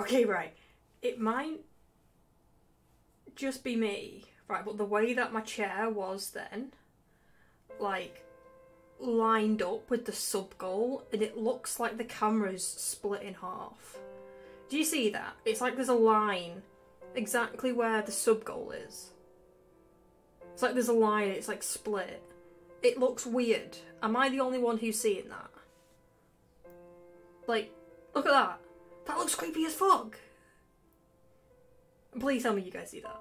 Okay, right. It might just be me, right, but the way that my chair was then, like, lined up with the sub-goal, and it looks like the camera's split in half. Do you see that? It's like there's a line exactly where the sub-goal is. It's like there's a line, it's like split. It looks weird. Am I the only one who's seeing that? Like, look at that. That looks creepy as fuck. Please tell me you guys see that.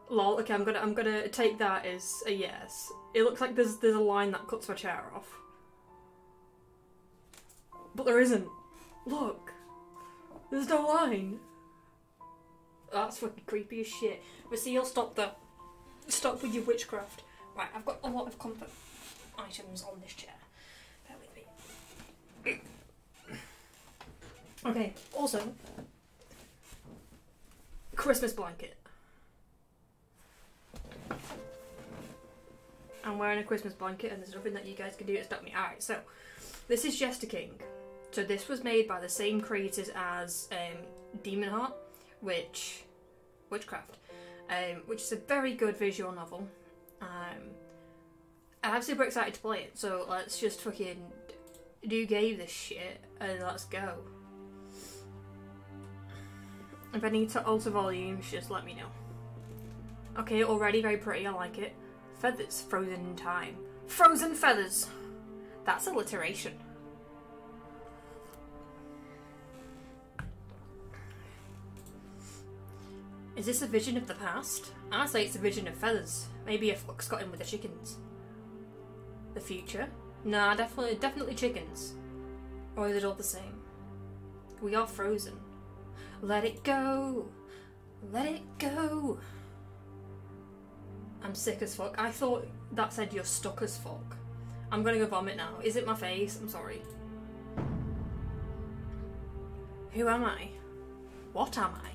Lol, okay, I'm gonna take that as a yes. It looks like there's a line that cuts my chair off. But there isn't. Look. There's no line. That's fucking creepy as shit. But see, you'll stop with your witchcraft. Right, I've got a lot of comfort items on this chair. Bear with me. Okay, also, Christmas blanket. I'm wearing a Christmas blanket and there's nothing that you guys can do to stop me. Alright, so, this is Jester King. So this was made by the same creators as Demon Heart, Witchcraft, which is a very good visual novel. I'm super excited to play it, so let's just fucking do game this shit and let's go. If I need to alter volumes, just let me know. Okay, already very pretty, I like it. Feathers, frozen in time. Frozen feathers! That's alliteration. Is this a vision of the past? I say it's a vision of feathers. Maybe a fox got in with the chickens. The future? Nah, definitely chickens. Or is it all the same? We are frozen. Let it go! Let it go! I'm sick as fuck. I thought that said you're stuck as fuck. I'm gonna go vomit now. Is it my face? I'm sorry. Who am I? What am I?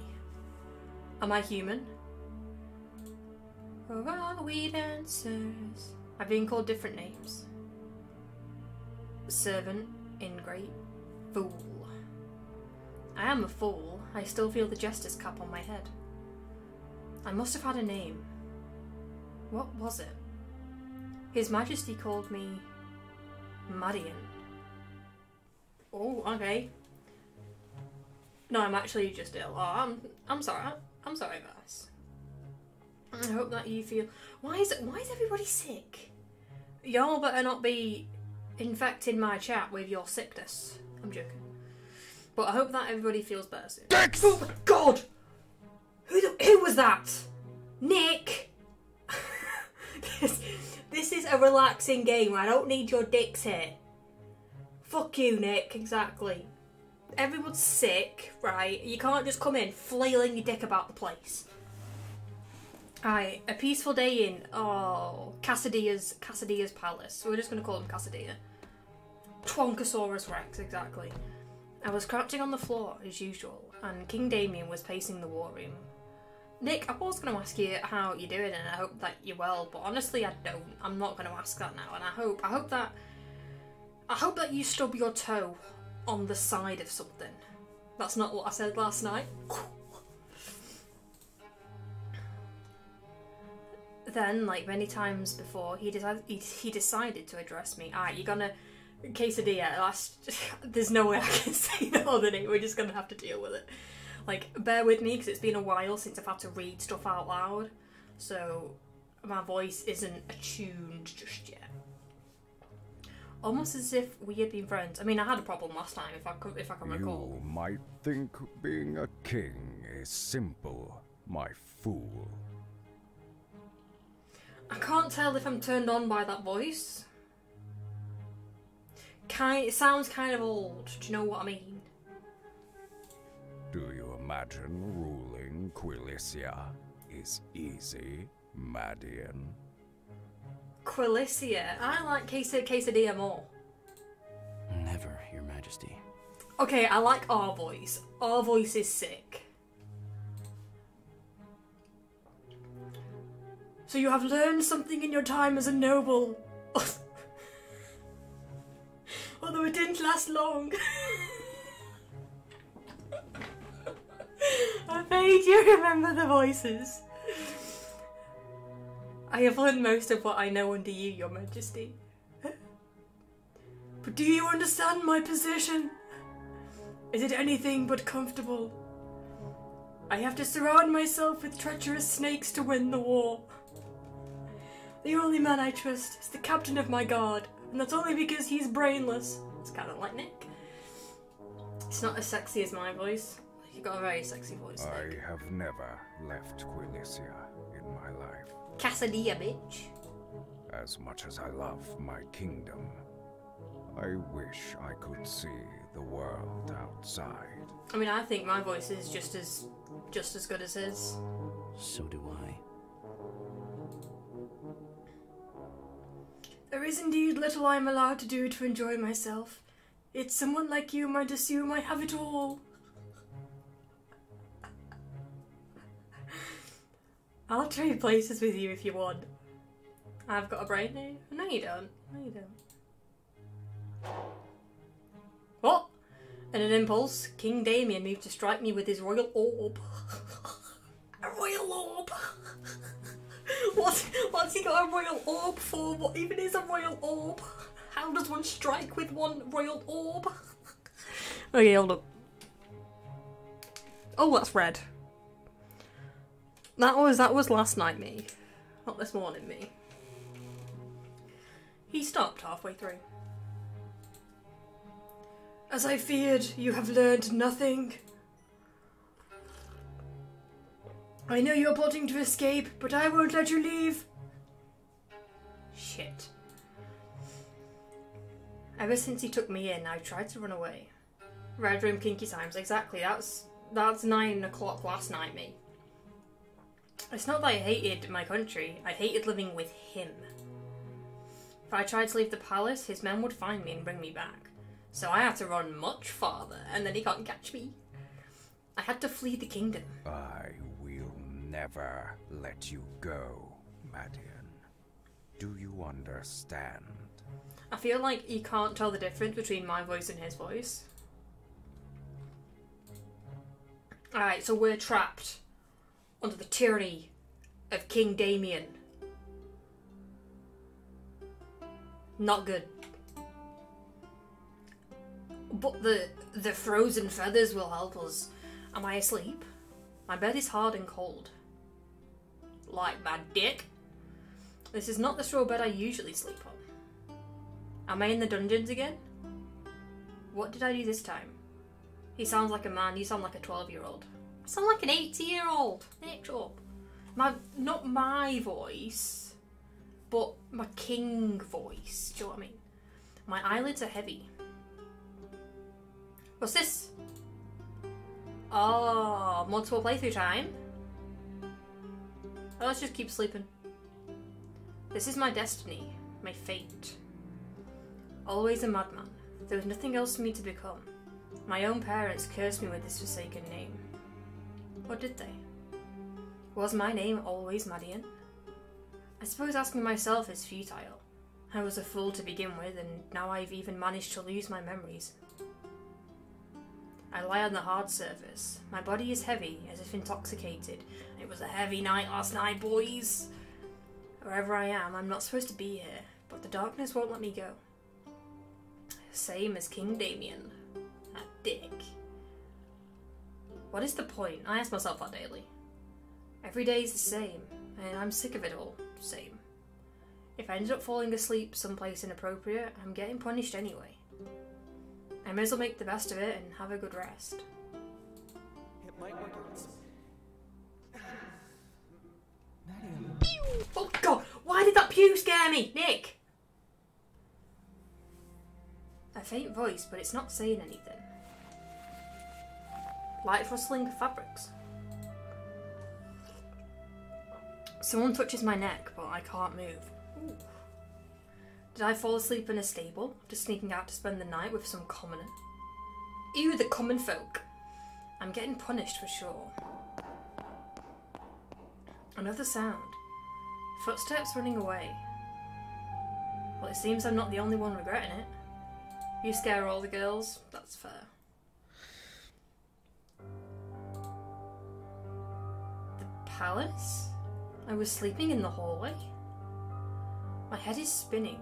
Am I human? Or are we dancers? I've been called different names. Servant, ingrate, fool. I am a fool. I still feel the jester's cap on my head. I must have had a name. What was it? His Majesty called me Marion. Oh, okay. No, I'm actually just ill. Oh, I'm sorry. I'm sorry, guys. I hope that you feel. Why is everybody sick? Y'all better not be infecting my chat with your sickness. I'm joking. But I hope that everybody feels better soon. Dicks! Oh my god! Who was that? Nick! This is a relaxing game. I don't need your dicks here. Fuck you, Nick. Exactly. Everyone's sick, right? You can't just come in flailing your dick about the place. Aye, a peaceful day in, Cassadia's palace. We're just going to call him Cassadia. Twonkosaurus Rex, exactly. I was crouching on the floor, as usual, and King Damien was pacing the war room. Nick, I was going to ask you how you're doing, and I hope that you're well, but honestly I don't. I'm not going to ask that now, and I hope that you stub your toe on the side of something. That's not what I said last night. Then, like many times before, he decided to address me. Alright, you're gonna... Quesadilla, there's no way I can say no than it. We're just gonna have to deal with it. Like, bear with me, because it's been a while since I've had to read stuff out loud. So, my voice isn't attuned just yet. Almost as if we had been friends. I mean, I had a problem last time, if I can recall. You might think being a king is simple, my fool. I can't tell if I'm turned on by that voice. It sounds kind of old, do you know what I mean? Do you imagine ruling Quilicia is easy, Madian? Quilicia? I like Quesadilla more. Never, Your Majesty. Okay, I like our voice. Our voice is sick. So you have learned something in your time as a noble. Although it didn't last long. I made you remember the voices. I have learned most of what I know under you, Your Majesty. But do you understand my position? Is it anything but comfortable? I have to surround myself with treacherous snakes to win the war. The only man I trust is the captain of my guard, and that's only because he's brainless. It's kind of like Nick. It's not as sexy as my voice. You've got a very sexy voice, Nick. I have never left Quilicia in my life. Cassadilla, bitch. As much as I love my kingdom, I wish I could see the world outside. I mean, I think my voice is just as good as his. So do I. There is indeed little I am allowed to do to enjoy myself. It's someone like you might assume I have it all. I'll trade places with you if you want. I've got a brain now. No, you don't. No, you don't. What? In an impulse, King Damien moved to strike me with his royal orb. A royal orb? What's he got a royal orb for? What even is a royal orb? How does one strike with one royal orb? Okay, hold up. Oh, that's red. That was last night me. Not this morning me. He stopped halfway through. As I feared, you have learned nothing. I know you're plotting to escape, but I won't let you leave. Shit. Ever since he took me in, I've tried to run away. Red Room Kinky Times, exactly. That's 9 o'clock last night, me. It's not that I hated my country, I hated living with him. If I tried to leave the palace, his men would find me and bring me back. So I had to run much farther, and then he can't catch me. I had to flee the kingdom. I will never let you go, Madian. Do you understand? I feel like you can't tell the difference between my voice and his voice. Alright, so we're trapped under the tyranny of King Damien. Not good. But the frozen feathers will help us. Am I asleep? My bed is hard and cold. Like my dick. This is not the straw bed I usually sleep on. Am I in the dungeons again? What did I do this time? He sounds like a man, you sound like a 12-year-old. I sound like an 80-year-old. Nick up. Not my voice, but my king voice. Do you know what I mean? My eyelids are heavy. What's this? Oh, multiple playthrough time. Oh, let's just keep sleeping. This is my destiny, my fate. Always a madman. There was nothing else for me to become. My own parents cursed me with this forsaken name. Or did they? Was my name always Madian? I suppose asking myself is futile. I was a fool to begin with, and now I've even managed to lose my memories. I lie on the hard surface. My body is heavy, as if intoxicated. It was a heavy night last night, boys. Wherever I am, I'm not supposed to be here, but the darkness won't let me go. Same as King Damien. That dick. What is the point? I ask myself that daily. Every day is the same, and I'm sick of it all. Same. If I ended up falling asleep someplace inappropriate, I'm getting punished anyway. I may as well make the best of it and have a good rest. It might work out. Oh god, why did that pew scare me? Nick! A faint voice, but it's not saying anything. Light rustling of fabrics. Someone touches my neck, but I can't move. Ooh. Did I fall asleep in a stable, just sneaking out to spend the night with some commoner? Ew, the common folk. I'm getting punished for sure. Another sound. Footsteps running away. Well, it seems I'm not the only one regretting it. You scare all the girls. That's fair. The palace? I was sleeping in the hallway. My head is spinning.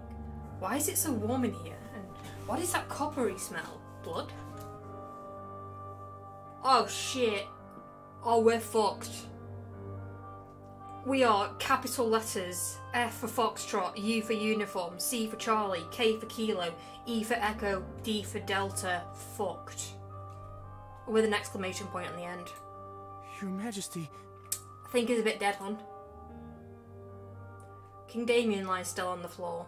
Why is it so warm in here? And what is that coppery smell? Blood? Oh shit. Oh, we're fucked. We are capital letters. F for Foxtrot, U for Uniform, C for Charlie, K for Kilo, E for Echo, D for Delta. Fucked. With an exclamation point on the end. Your Majesty. I think he's a bit dead, hon. King Damien lies still on the floor.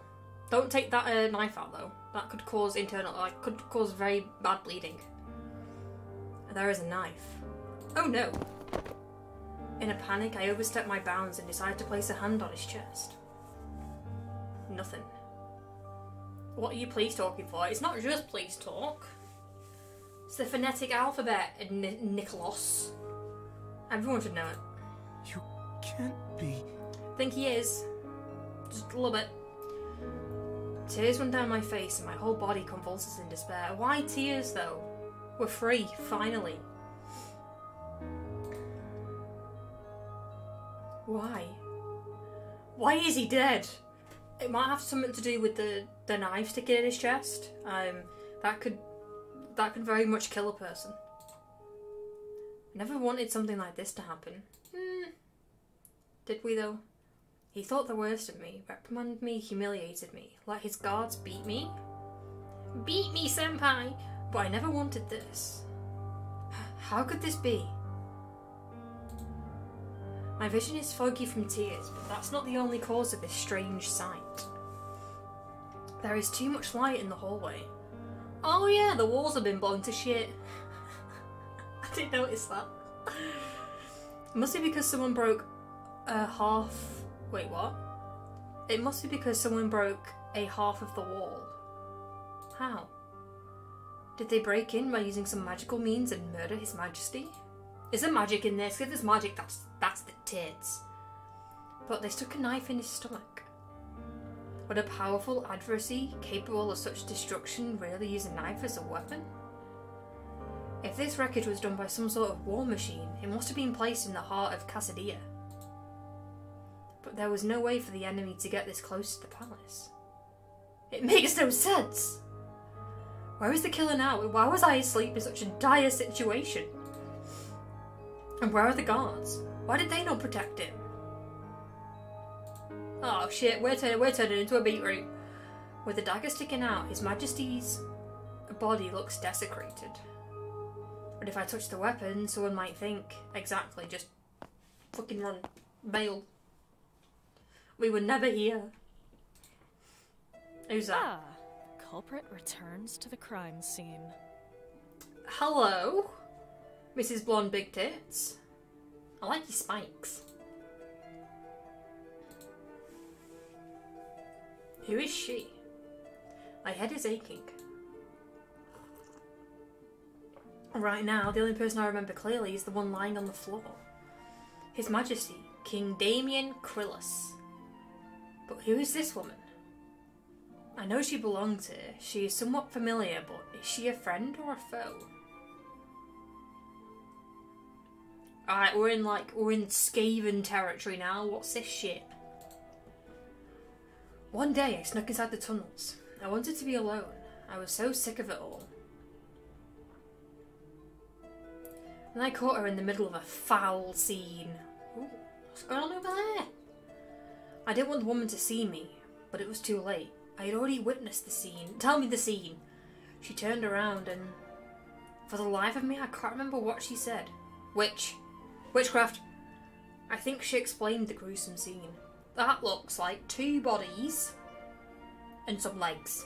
Don't take that knife out though. That could cause could cause very bad bleeding. There is a knife. Oh no! In a panic, I overstepped my bounds and decided to place a hand on his chest. Nothing. What are you please talking for? It's not just please talk. It's the phonetic alphabet, Nicholas. Everyone should know it. You can't be. I think he is. Just a little bit. Tears run down my face and my whole body convulses in despair. Why tears though? We're free, finally. Why? Why is he dead? It might have something to do with the knife sticking in his chest. That could very much kill a person. I never wanted something like this to happen. Did we though? He thought the worst of me, reprimanded me, humiliated me, let his guards beat me. Beat me, senpai! But I never wanted this. How could this be? My vision is foggy from tears, but that's not the only cause of this strange sight. There is too much light in the hallway. Oh yeah, the walls have been blown to shit. I didn't notice that. It must be because someone broke a half... Wait, what? It must be because someone broke a half of the wall. How? Did they break in by using some magical means and murder His Majesty? Is there magic in this? If there's magic, that's the tits. But they stuck a knife in his stomach. Would a powerful adversary capable of such destruction really use a knife as a weapon? If this wreckage was done by some sort of war machine, it must have been placed in the heart of Casadilla. But there was no way for the enemy to get this close to the palace. It makes no sense! Where is the killer now? Why was I asleep in such a dire situation? And where are the guards? Why did they not protect him? Oh shit, we're turning into a beetroot. With the dagger sticking out, His Majesty's body looks desecrated. But if I touch the weapon, someone might think, exactly, just fucking run. Bail. We were never here. Who's that? Ah, culprit returns to the crime scene. Hello, Mrs. Blonde Big Tits. I like your spikes. Who is she? My head is aching. Right now, the only person I remember clearly is the one lying on the floor. His Majesty, King Damien Krillus. But who is this woman? I know she belongs here. She is somewhat familiar, but is she a friend or a foe? Alright, we're in Skaven territory now. What's this shit? One day I snuck inside the tunnels. I wanted to be alone. I was so sick of it all. And I caught her in the middle of a foul scene. Ooh, what's going on over there? I didn't want the woman to see me, but it was too late. I had already witnessed the scene. Tell me the scene. She turned around and... for the life of me, I can't remember what she said. Witchcraft. I think she explained the gruesome scene. That looks like 2 bodies and some legs.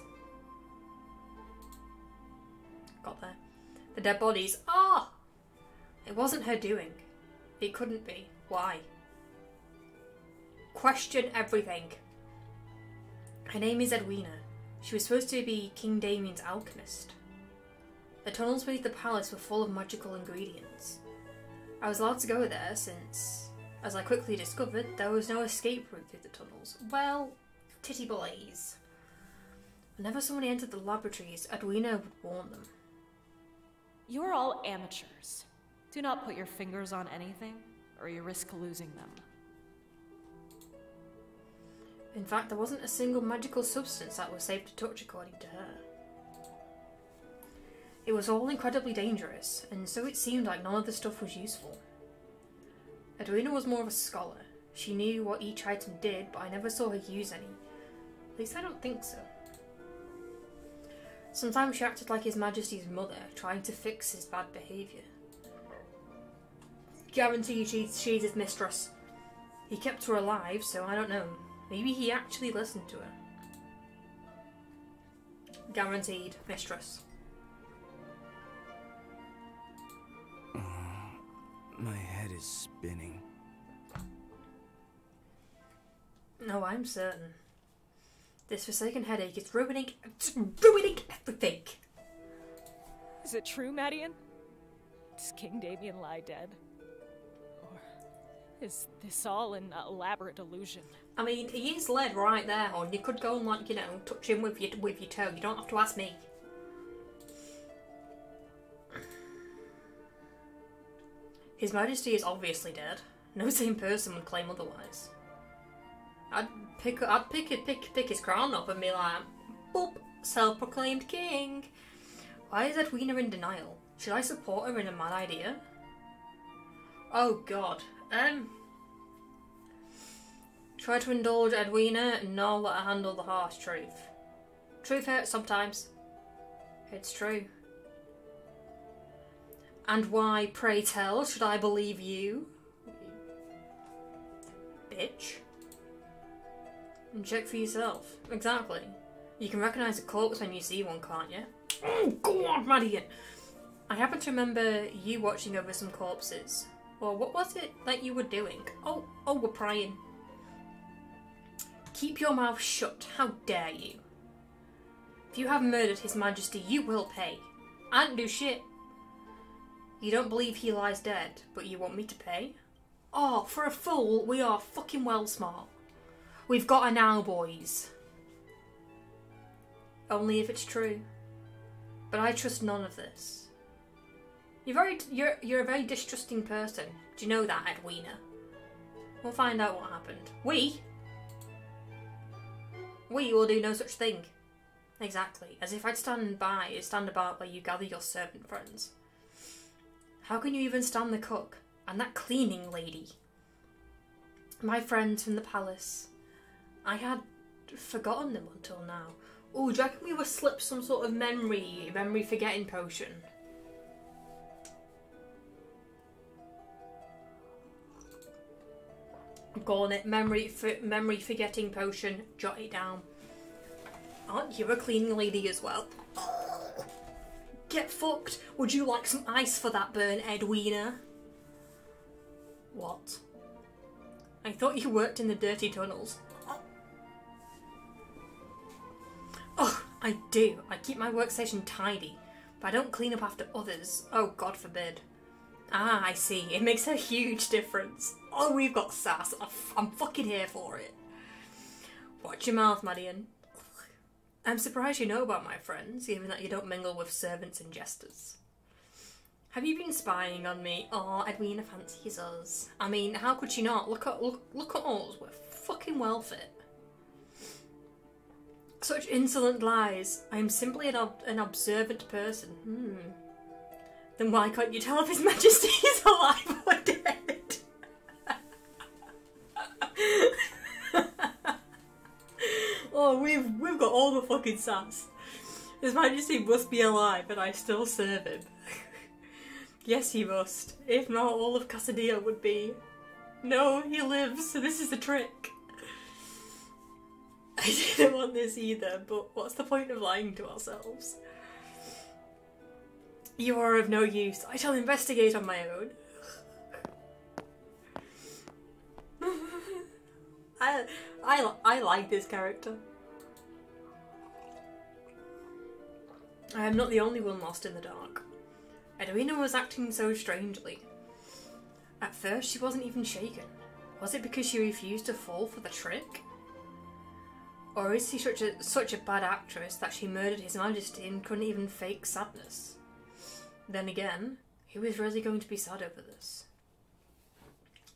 Got there. The dead bodies. Ah! It wasn't her doing. It couldn't be. Why? Question everything. Her name is Edwina. She was supposed to be King Damien's alchemist. The tunnels beneath the palace were full of magical ingredients. I was allowed to go there since, as I quickly discovered, there was no escape route through the tunnels. Well, titty blaze. Whenever somebody entered the laboratories, Edwina would warn them. You're all amateurs. Do not put your fingers on anything, or you risk losing them. In fact, there wasn't a single magical substance that was safe to touch according to her. It was all incredibly dangerous, and so it seemed like none of the stuff was useful. Edwina was more of a scholar. She knew what each item did, but I never saw her use any. At least I don't think so. Sometimes she acted like His Majesty's mother, trying to fix his bad behaviour. Guaranteed she's his mistress. He kept her alive, so I don't know. Maybe he actually listened to her. Guaranteed mistress. My head is spinning. No, I'm certain. This forsaken headache is ruining everything. Is it true, Madian? Does King Damien lie dead? Or is this all an elaborate illusion? I mean, he is led right there, hon. You could go and, like, you know, touch him with your toe. You don't have to ask me. His Majesty is obviously dead. No sane person would claim otherwise. I'd pick his crown up and be like, boop, self-proclaimed king. Why is Edwina in denial? Should I support her in a mad idea? Oh god. Try to indulge Edwina and not let her handle the harsh truth. Truth hurts sometimes. It's true. And why, pray tell, should I believe you? Bitch. And check for yourself. Exactly. You can recognise a corpse when you see one, can't you? Oh, go on, Madian! I happen to remember you watching over some corpses. Well, what was it that you were doing? Oh, we're praying. Keep your mouth shut. How dare you? If you have murdered His Majesty, you will pay. I didn't do shit. You don't believe he lies dead, but you want me to pay? Oh, for a fool, we are fucking well smart. We've got her now, boys. Only if it's true. But I trust none of this. You're a very distrusting person. Do you know that, Edwina? We'll find out what happened. We will do no such thing. Exactly. As if I'd stand about where you gather your servant friends. How can you even stand the cook? And that cleaning lady? My friends from the palace. I had forgotten them until now. Oh, do you reckon we were slipped some sort of memory forgetting potion? I'm calling it memory forgetting potion. Jot it down. Aren't you a cleaning lady as well? Get fucked. Would you like some ice for that burn, Edwina? What? I thought you worked in the dirty tunnels. Oh, I do. I keep my workstation tidy, but I don't clean up after others. Oh, God forbid. Ah, I see. It makes a huge difference. Oh, we've got sass. I'm fucking here for it. Watch your mouth, Madian. I'm surprised you know about my friends, given that you don't mingle with servants and jesters. Have you been spying on me? Oh, Edwina fancies us. I mean, how could she not? Look at us. We're fucking well fit. Such insolent lies. I am simply an observant person. Then why can't you tell if His Majesty is alive or dead? Oh, we've got all the fucking sass. His Majesty must be alive and I still serve him. Yes, he must. If not, all of Casadilla would be. No, he lives, so this is the trick. I didn't want this either, but what's the point of lying to ourselves? You are of no use. I shall investigate on my own. I like this character. I am not the only one lost in the dark. Edwina was acting so strangely. At first, she wasn't even shaken. Was it because she refused to fall for the trick? Or is she such a bad actress that she murdered His Majesty and couldn't even fake sadness? Then again, who is really going to be sad over this?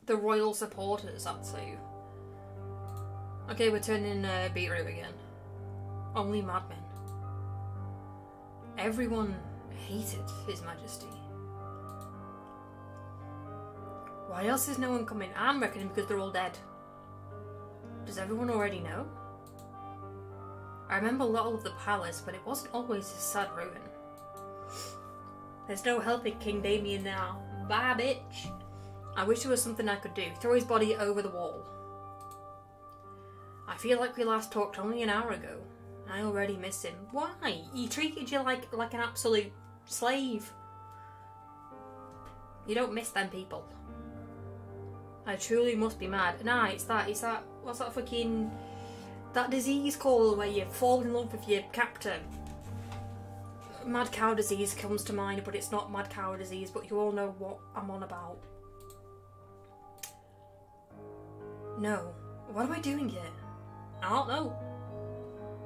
The royal supporters, that's who. Okay, we're turning beetroot again. Only madmen. Everyone hated His Majesty. Why else is no one coming? I'm reckoning because they're all dead. Does everyone already know? I remember a lot of the palace, but it wasn't always a sad ruin. There's no helping King Damien now. Bye, bitch. I wish there was something I could do. Throw his body over the wall. I feel like we last talked only an hour ago. I already miss him. Why? He treated you like an absolute slave. You don't miss them people. I truly must be mad. Nah, it's that, what's that fucking, that disease called where you fall in love with your captor? Mad cow disease comes to mind, but it's not mad cow disease, but you all know what I'm on about. No. What am I doing here? I don't know.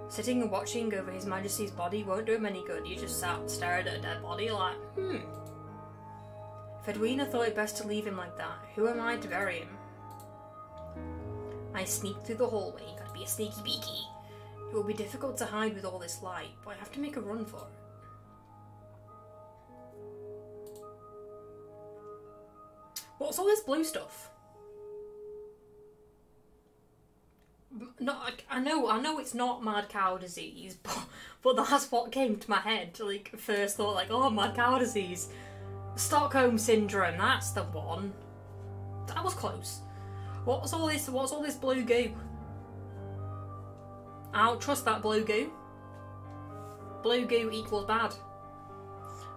Sitting and watching over His Majesty's body won't do him any good. You just sat and stared at a dead body like, If Edwina thought it best to leave him like that, who am I to bury him? I sneaked through the hallway. Gotta be a sneaky beaky. It will be difficult to hide with all this light, but I have to make a run for it. What's all this blue stuff? No, I know it's not mad cow disease, but that's what came to my head. Like, first thought, like, oh, mad cow disease. Stockholm syndrome, that's the one. That was close. What's all this blue goo? I don't trust that blue goo. Blue goo equals bad.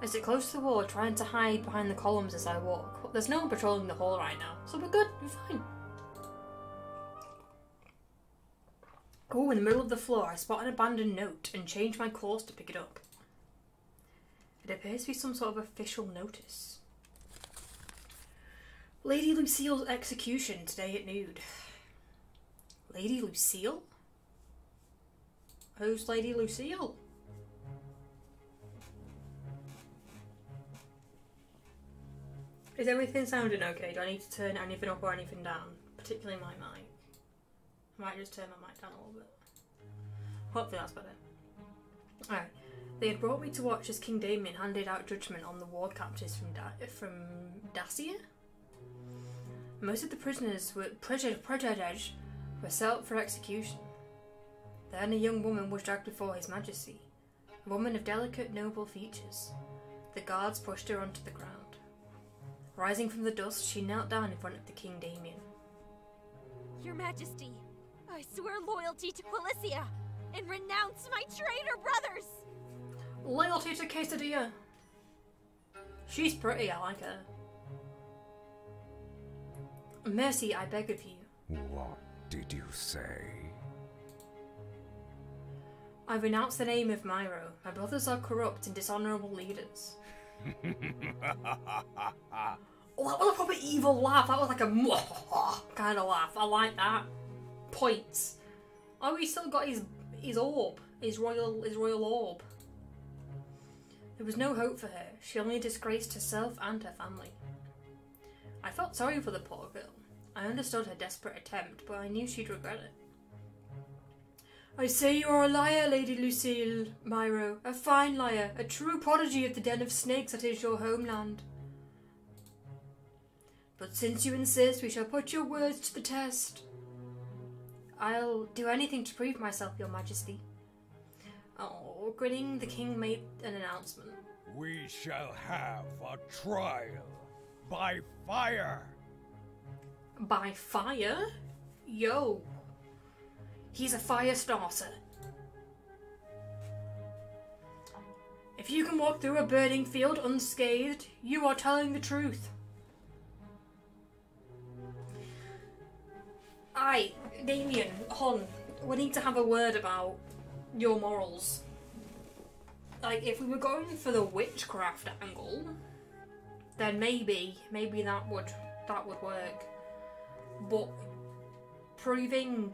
I sit close to the wall, trying to hide behind the columns as I walk. But there's no one patrolling the hall right now, so we're good, we're fine. Oh, in the middle of the floor, I spot an abandoned note and change my course to pick it up. It appears to be some sort of official notice. Lady Lucille's execution today at noon. Lady Lucille? Who's Lady Lucille? Is everything sounding okay? Do I need to turn anything up or anything down? Particularly my mic. I might just turn my mic down a little bit. Hopefully that's better. Alright. They had brought me to watch as King Damien handed out judgment on the war captives from Dacia. Most of the prisoners were set up for execution. Then a young woman was dragged before His Majesty, a woman of delicate, noble features. The guards pushed her onto the ground. Rising from the dust, she knelt down in front of the King Damien. Your Majesty, I swear loyalty to Quilicia and renounce my traitor brothers! Loyalty to Quesadilla. She's pretty, I like her. Mercy, I beg of you. What did you say? I renounce the name of Myro. My brothers are corrupt and dishonourable leaders. Oh, that was a proper evil laugh. That was like a kind of laugh. I like that. Points. Oh, he's still got his orb. His royal orb. There was no hope for her. She only disgraced herself and her family. I felt sorry for the poor girl. I understood her desperate attempt, but I knew she'd regret it. I say you are a liar, Lady Lucille, Myro. A fine liar. A true prodigy of the den of snakes that is your homeland. But since you insist, we shall put your words to the test. I'll do anything to prove myself, Your Majesty. Oh, grinning, the king made an announcement. We shall have a trial by fire. By fire? Yo. He's a fire starter. If you can walk through a burning field unscathed, you are telling the truth. Aye, Damien, hon, we need to have a word about your morals. Like, if we were going for the witchcraft angle, then maybe that would work. But proving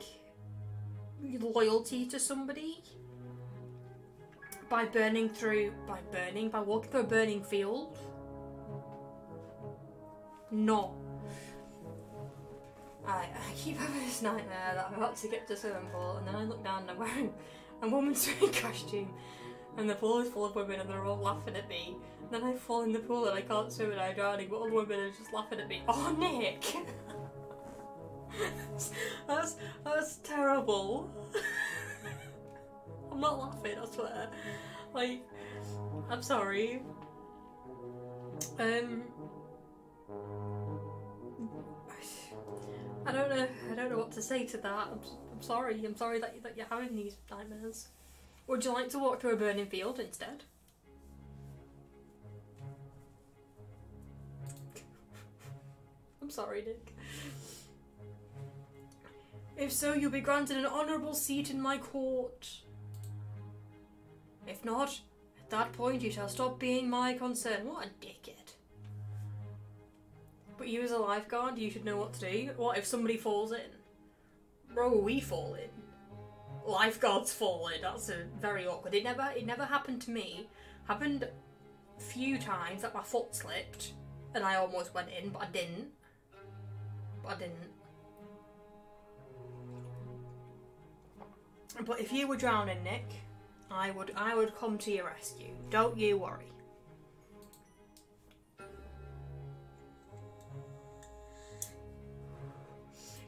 loyalty to somebody by walking through a burning field. No. I keep having this nightmare that I'm about to get to swimming pool, and then I look down and I'm wearing a woman's swimming costume, and the pool is full of women and they're all laughing at me. And then I fall in the pool and I can't swim and I'm drowning, but all the women are just laughing at me. Oh, Nick! that's terrible. I'm not laughing, I swear. Like, I'm sorry. I don't know what to say to that. I'm sorry that you're having these nightmares. Would you like to walk through a burning field instead? I'm sorry, Nick. If so, you'll be granted an honourable seat in my court. If not, at that point you shall stop being my concern. What a dickhead. But you as a lifeguard, you should know what to do. What if somebody falls in? Bro, we fall in. Lifeguards fall in. That's very awkward. It never happened to me. Happened a few times that my foot slipped and I almost went in, but I didn't. But if you were drowning, Nick, I would come to your rescue. Don't you worry.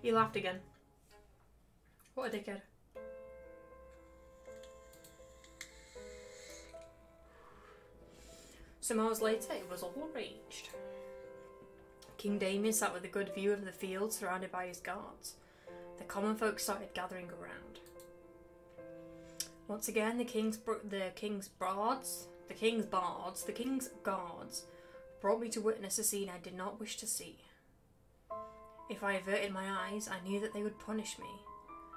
You laughed again. What a dickhead. Some hours later, it was all arranged. King Damien sat with a good view of the field, surrounded by his guards. The common folk started gathering around. Once again, the king's guards brought me to witness a scene I did not wish to see. If I averted my eyes, I knew that they would punish me,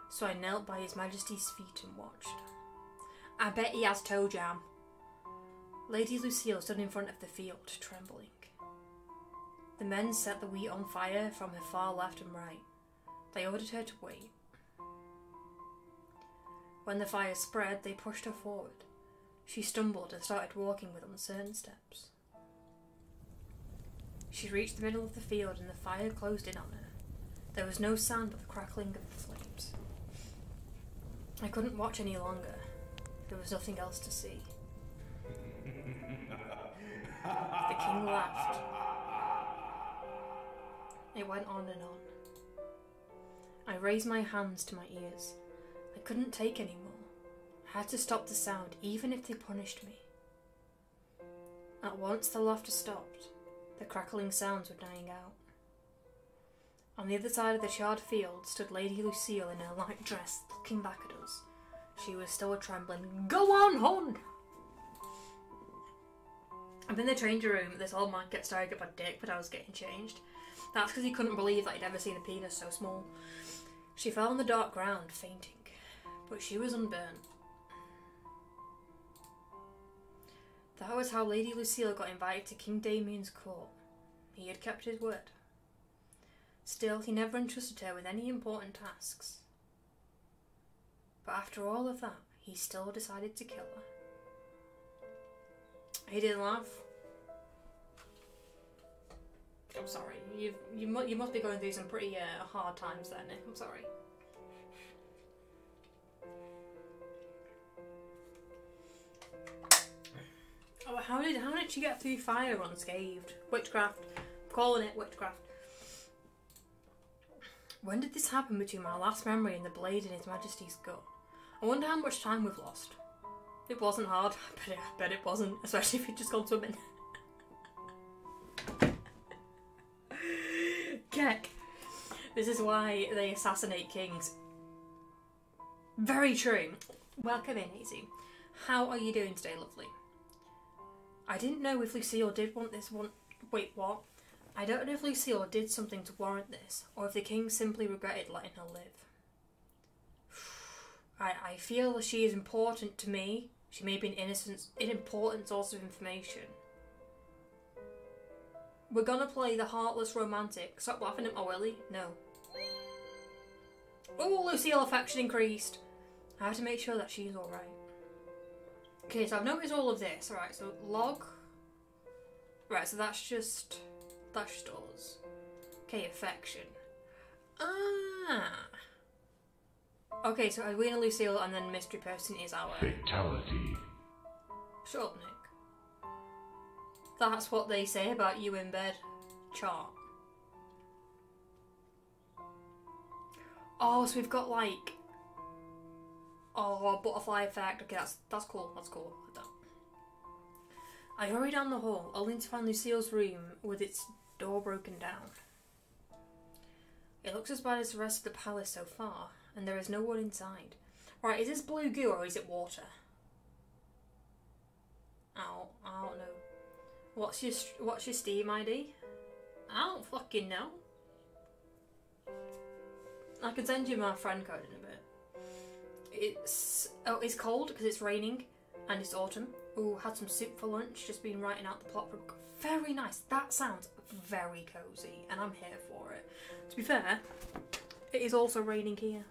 so I knelt by His Majesty's feet and watched. I bet he has toe jam. Lady Lucille stood in front of the field, trembling. The men set the wheat on fire from her far left and right. They ordered her to wait. When the fire spread, they pushed her forward. She stumbled and started walking with uncertain steps. She reached the middle of the field and the fire closed in on her. There was no sound but the crackling of the flames. I couldn't watch any longer. There was nothing else to see. The king laughed. It went on and on. I raised my hands to my ears. I couldn't take any more. I had to stop the sound, even if they punished me. At once the laughter stopped. The crackling sounds were dying out. On the other side of the charred field stood Lady Lucille in her light dress, looking back at us. She was still trembling. Go on, hon! I'm in the changing room. This old man gets staring at my dick, but I was getting changed. That's because he couldn't believe that he'd ever seen a penis so small. She fell on the dark ground, fainting, but she was unburnt. That was how Lady Lucille got invited to King Damien's court. He had kept his word. Still, he never entrusted her with any important tasks. But after all of that, he still decided to kill her. He didn't laugh. I'm sorry. You must be going through some pretty hard times there, Nick. I'm sorry. Oh, how did she get through fire unscathed? Witchcraft. I'm calling it witchcraft. When did this happen between my last memory and the blade in His Majesty's gut? I wonder how much time we've lost. It wasn't hard. I bet it wasn't, especially if you'd just gone swimming. Keck. This is why they assassinate kings. Very true. Welcome in, Easy. How are you doing today, lovely? I didn't know if Lucille did want this one. Wait, what? I don't know if Lucille did something to warrant this, or if the king simply regretted letting her live. I feel she is important to me. She may be an important source of information. We're gonna play the heartless romantic. Stop laughing at my willy. No. Oh, Lucille affection increased. I have to make sure that she's alright. Okay, so I've noticed all of this. Alright, so log. Right, so that's just us. Okay, affection. Ah. Okay, so Edwina, Lucille, and then mystery person is our... Fatality. Shut up, Nick. That's what they say about you in bed. Chart. Oh, so we've got like... Oh, butterfly effect. Okay, that's cool. That's cool. Like that. I hurry down the hall, only to find Lucille's room with its door broken down. It looks as bad as the rest of the palace so far, and there is no one inside. Right, is this blue goo or is it water? I don't know. What's your Steam ID? I don't fucking know. I can send you my friend code in a bit. It's cold because it's raining and it's autumn. Ooh, had some soup for lunch. Just been writing out the plot for... Very nice. That sounds very cozy, and I'm here for it. To be fair, it is also raining here,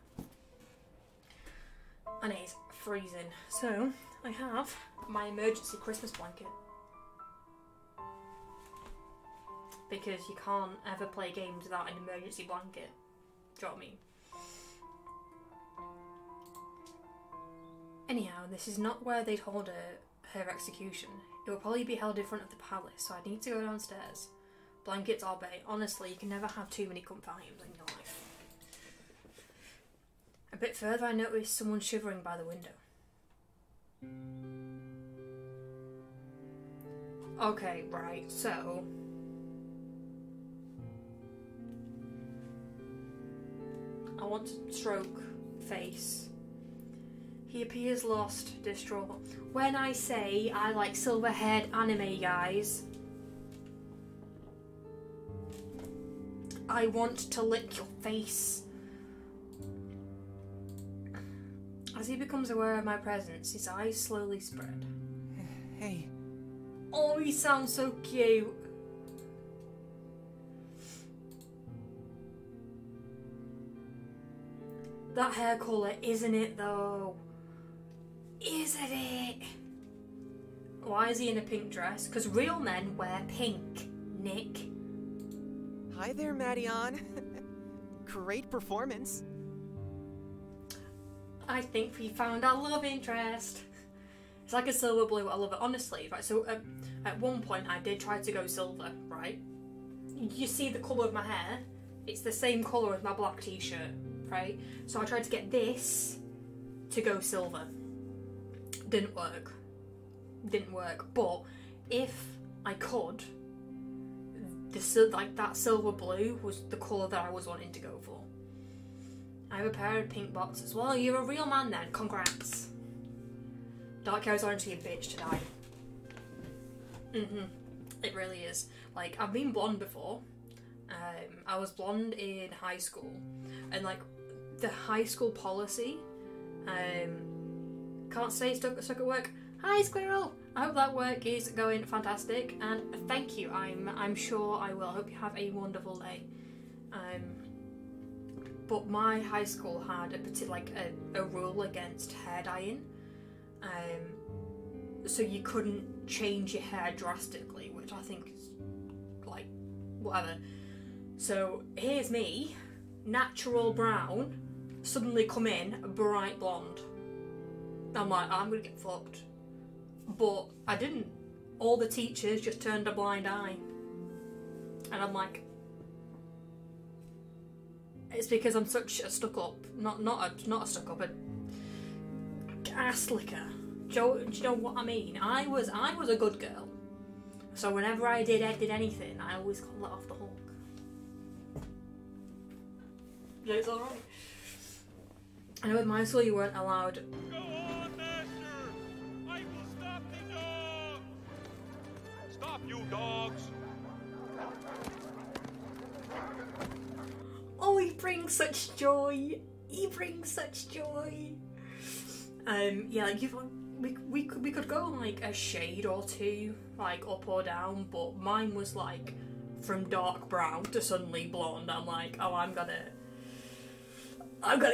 and it is freezing. So I have my emergency Christmas blanket because you can't ever play games without an emergency blanket. Do you know what I mean? Anyhow, this is not where they'd hold her execution. It will probably be held in front of the palace, so I need to go downstairs. Blankets are bait. Honestly, you can never have too many comfort items in your life. A bit further, I noticed someone shivering by the window. Okay, right, so... I want to stroke face. He appears lost, distraught. When I say I like silver-haired anime guys, I want to lick your face. As he becomes aware of my presence, his eyes slowly spread. Hey. Oh, he sounds so cute. That hair colour, isn't it though? Isn't it? Why is he in a pink dress? Because real men wear pink, Nick. Hi there, Marianne. Great performance. I think we found our love interest. It's like a silver blue. I love it. Honestly, right, so at one point I did try to go silver, right? You see the colour of my hair? It's the same colour as my black t-shirt, right? So I tried to get this to go silver. Didn't work. But if I could, that silver blue was the colour that I was wanting to go for. I have a pair of pink boxes. Well, you're a real man then. Congrats. Dark hair is honestly a bitch to die. It really is. Like, I've been blonde before. I was blonde in high school, and like the high school policy, can't stay stuck at work. Hi, Squirrel. I hope that work is going fantastic, and thank you. I'm sure I will. I hope you have a wonderful day. But my high school had a rule against hair dyeing, so you couldn't change your hair drastically, which I think is like whatever. So here's me, natural brown, suddenly come in bright blonde. I'm like, I'm gonna get fucked. But I didn't. All the teachers just turned a blind eye. And I'm like, it's because I'm such a stuck-up, not a stuck-up, a ass licker. Do you know what I mean? I was a good girl. So whenever I did anything, I always got let off the hook. Yeah, it's alright. I know with my school you weren't allowed. Go on, Master! I will stop the dogs! Stop, you dogs! Oh, he brings such joy. He brings such joy. Yeah, like we could go like a shade or two, like up or down, but mine was like from dark brown to suddenly blonde. I'm like, oh, I'm gonna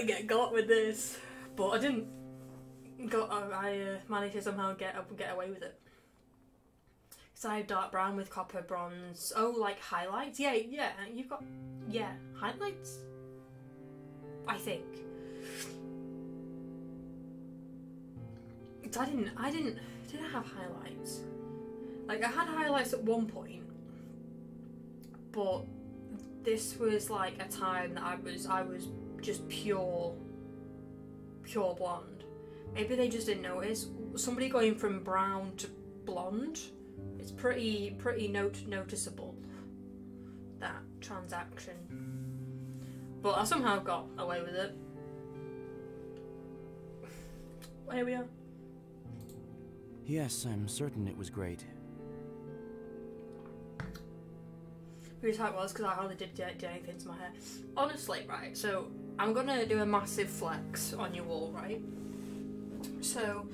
get got with this. But I didn't. I managed to somehow get away with it. So I have dark brown with copper bronze. Oh, like highlights? Yeah, you've got, highlights? I think. I didn't have highlights. Like, I had highlights at one point, but this was like a time that I was just pure blonde. Maybe they just didn't notice. Somebody going from brown to blonde, it's pretty noticeable, that transaction. But I somehow got away with it. Here we are. Yes, I'm certain it was great. Here's how it was, because I hardly did anything to my hair. Honestly, right, so I'm gonna do a massive flex on you all, right? So,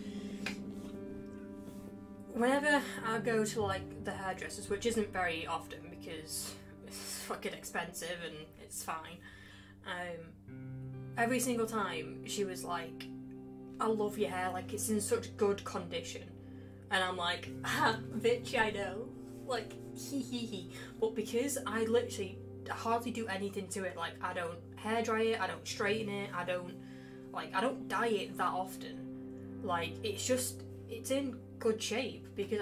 whenever I go to, like, the hairdressers, which isn't very often because it's fucking expensive and it's fine, every single time she was like, I love your hair, like, it's in such good condition. And I'm like, ah, bitch, I know. Like, hee. But because I literally hardly do anything to it, like, I don't hair dry it, I don't straighten it, I don't dye it that often. Like, it's in good shape because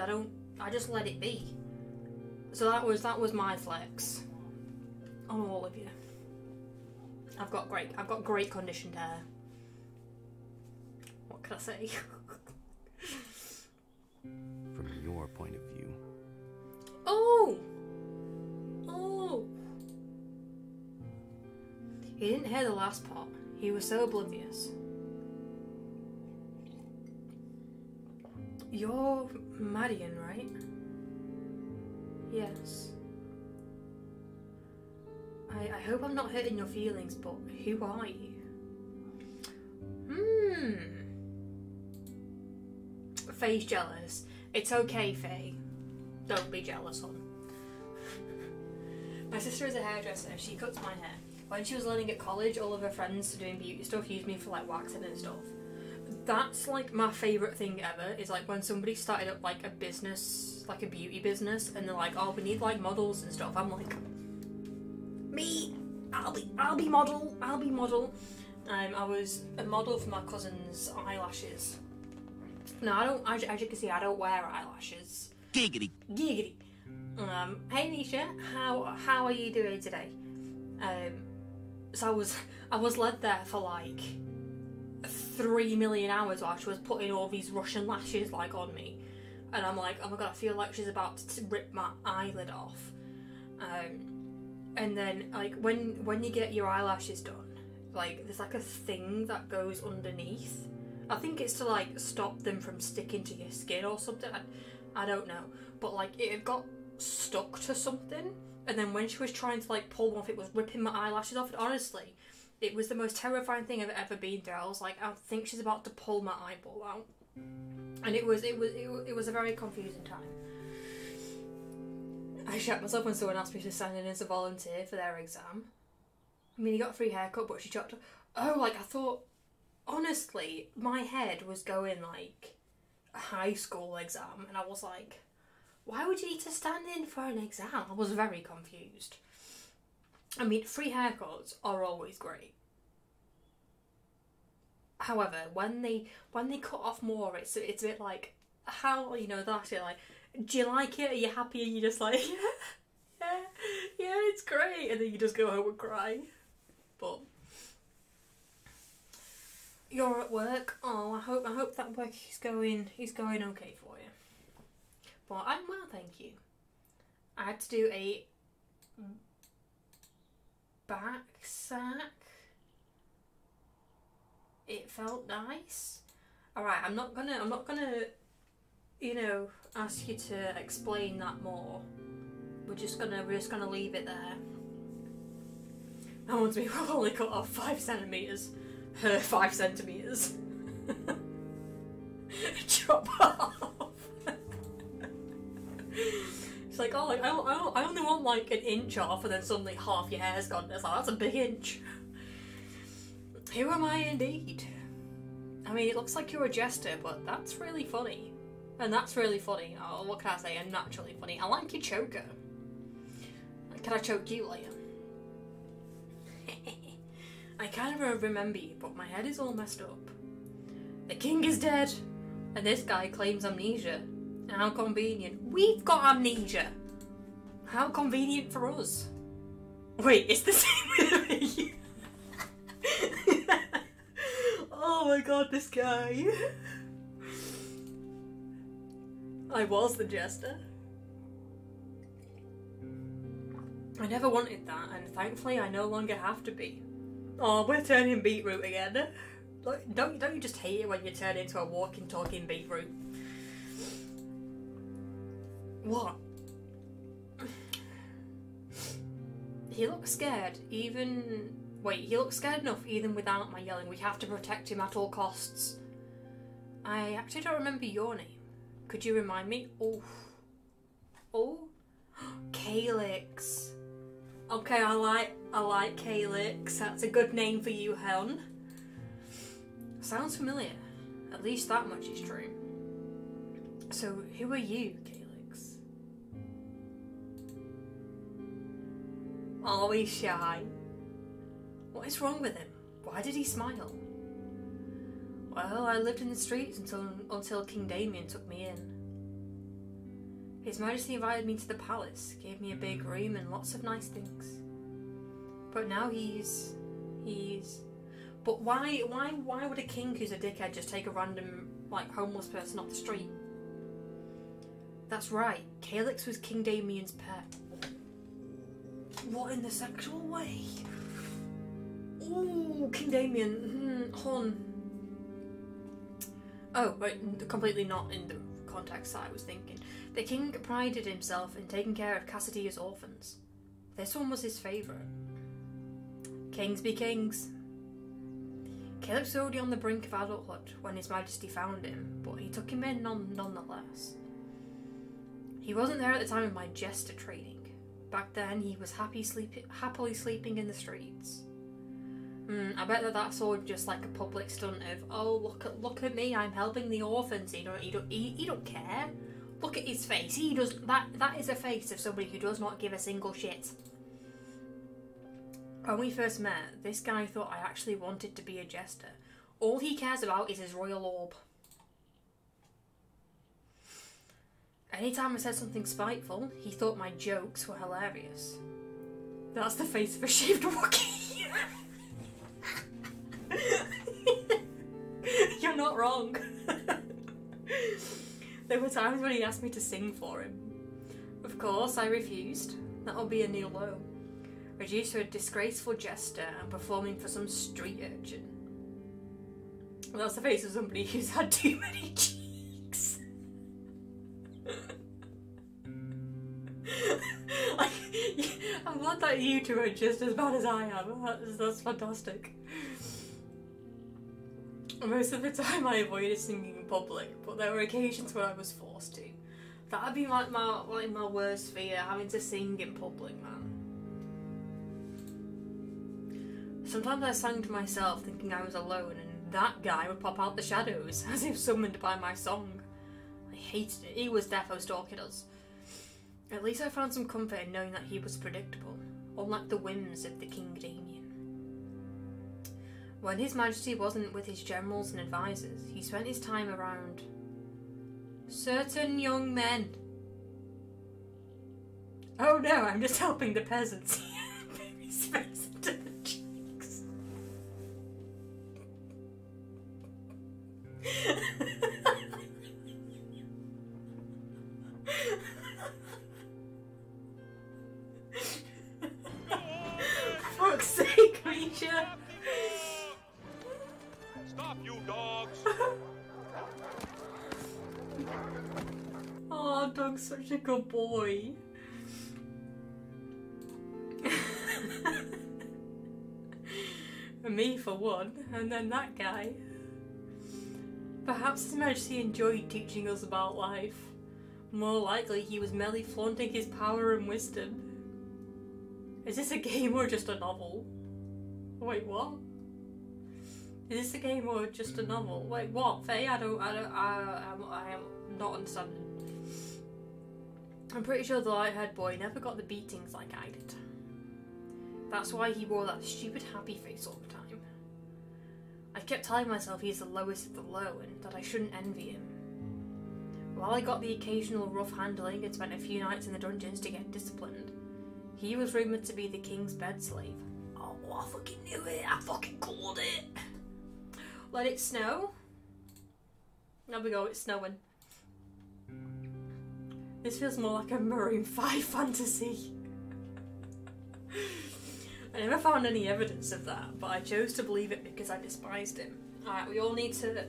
I just let it be. So that was my flex on all of you. I've got great conditioned hair. What can I say? From your point of view. Oh! He didn't hear the last part. He was so oblivious. You're Marion, right? Yes. I hope I'm not hurting your feelings, but who are you? Faye's jealous. It's okay, Faye. Don't be jealous, hon. My sister is a hairdresser. She cuts my hair. When she was learning at college, all of her friends doing beauty stuff used me for like waxing and stuff. That's like my favourite thing ever, is like when somebody started up like a business, like a beauty business, and they're like, oh, we need like models and stuff. I'm like, me, I'll be model. I was a model for my cousin's eyelashes. No, I don't, as you can see, I don't wear eyelashes. Giggity. Hey Nisha, how are you doing today? So I was led there for like 3 million hours while she was putting all these Russian lashes like on me, and I'm like, oh my god, I feel like she's about to rip my eyelid off. And then like when you get your eyelashes done, like there's like a thing that goes underneath. I think it's to like stop them from sticking to your skin or something. I don't know, but like it had got stuck to something, and then when she was trying to like pull them off, it was ripping my eyelashes off. And honestly, it was the most terrifying thing I've ever been through. I was like, I think she's about to pull my eyeball out, and it was a very confusing time. I shat myself when someone asked me to stand in as a volunteer for their exam. I mean, he got a free haircut, but she chopped. Oh, like I thought. Honestly, my head was going like a high school exam, and I was like, why would you need to stand in for an exam? I was very confused. I mean, free haircuts are always great. However, when they cut off more, it's a bit like, how, you know, they're actually like, do you like it? Are you happy? And you're just like, yeah, it's great. And then you just go home and cry. But you're at work. Oh, I hope that work is going okay for you. But I'm well, thank you. I had to do a back sack. It felt nice. Alright, I'm not gonna, you know, ask you to explain that more. We're just gonna leave it there. That one's me, we've only cut off 5 centimetres. Her 5 centimetres. Chop off. It's like, oh, like, I only want like an inch off, and then suddenly half your hair's gone. It's like, that's a big inch. Who am I indeed? I mean, it looks like you're a jester, but that's really funny. And that's really funny. Oh, what can I say? Unnaturally funny. I like your choker. Can I choke you later? I kind of remember you, but my head is all messed up. The king is dead, and this guy claims amnesia. How convenient. We've got amnesia! How convenient for us. Wait, it's the same with me. Oh my god, this guy. I was the jester. I never wanted that, and thankfully I no longer have to be. Oh, we're turning beetroot again. Don't you just hate it when you turn into a walking, talking beetroot? What? He looks scared, even... Wait, he looks scared enough even without my yelling. We have to protect him at all costs. I actually don't remember your name. Could you remind me? Oh. Oh? Calyx. Okay, I like Calyx. That's a good name for you, hon. Sounds familiar. At least that much is true. So, who are you, Calyx? Oh, he's shy. What is wrong with him? Why did he smile? Well, I lived in the streets until King Damien took me in. His Majesty invited me to the palace, gave me a big room and lots of nice things. But now he's... But why would a king who's a dickhead just take a random, like, homeless person off the street? That's right, Calyx was King Damien's pet. What in the sexual way? Ooh, King Damien, hon. Oh, wait, completely not in the context I was thinking. The king prided himself in taking care of Cassidy's orphans. This one was his favourite. Kings be kings. Calyx was already on the brink of adulthood when His Majesty found him, but he took him in nonetheless. He wasn't there at the time of my jester training. Back then, he was happily sleeping in the streets. I bet that's all just like a public stunt of, oh, look at me, I'm helping the orphans. He don't care. Look at his face. He does that is a face of somebody who does not give a single shit. When we first met, this guy thought I actually wanted to be a jester. All he cares about is his royal orb. Anytime I said something spiteful, he thought my jokes were hilarious. That's the face of a shaved Wookiee. You're not wrong. There were times when he asked me to sing for him. Of course, I refused. That'll be a new low. Reduced to a disgraceful jester and performing for some street urchin. That's the face of somebody who's had too many cheeks. I'm glad that you two are just as bad as I am. That's fantastic. Most of the time I avoided singing in public, but there were occasions where I was forced to. That'd be like my worst fear, having to sing in public, man. Sometimes I sang to myself thinking I was alone, and that guy would pop out the shadows as if summoned by my song. I hated it. He was defo stalking us. At least I found some comfort in knowing that he was predictable, unlike the whims of the King Damien. When His Majesty wasn't with his generals and advisors, he spent his time around certain young men. Oh no, I'm just helping the peasants. Baby's face into the cheeks. Fuck's sake, Misha. Stop, you dogs! Oh, Doug's such a good boy. Me for one, and then that guy. Perhaps His Majesty enjoyed teaching us about life. More likely he was merely flaunting his power and wisdom. Is this a game or just a novel? Wait, what? Is this a game or just a novel? Wait, what? Faye? I am not understanding. I'm pretty sure the light-haired boy never got the beatings like I did. That's why he wore that stupid happy face all the time. I kept telling myself he's the lowest of the low and that I shouldn't envy him. While I got the occasional rough handling and spent a few nights in the dungeons to get disciplined, he was rumoured to be the king's bed slave. Oh, I fucking knew it! I fucking called it! Let it snow. There we go, it's snowing. This feels more like a Maroon 5 fantasy. I never found any evidence of that, but I chose to believe it because I despised him. Alright, we all need to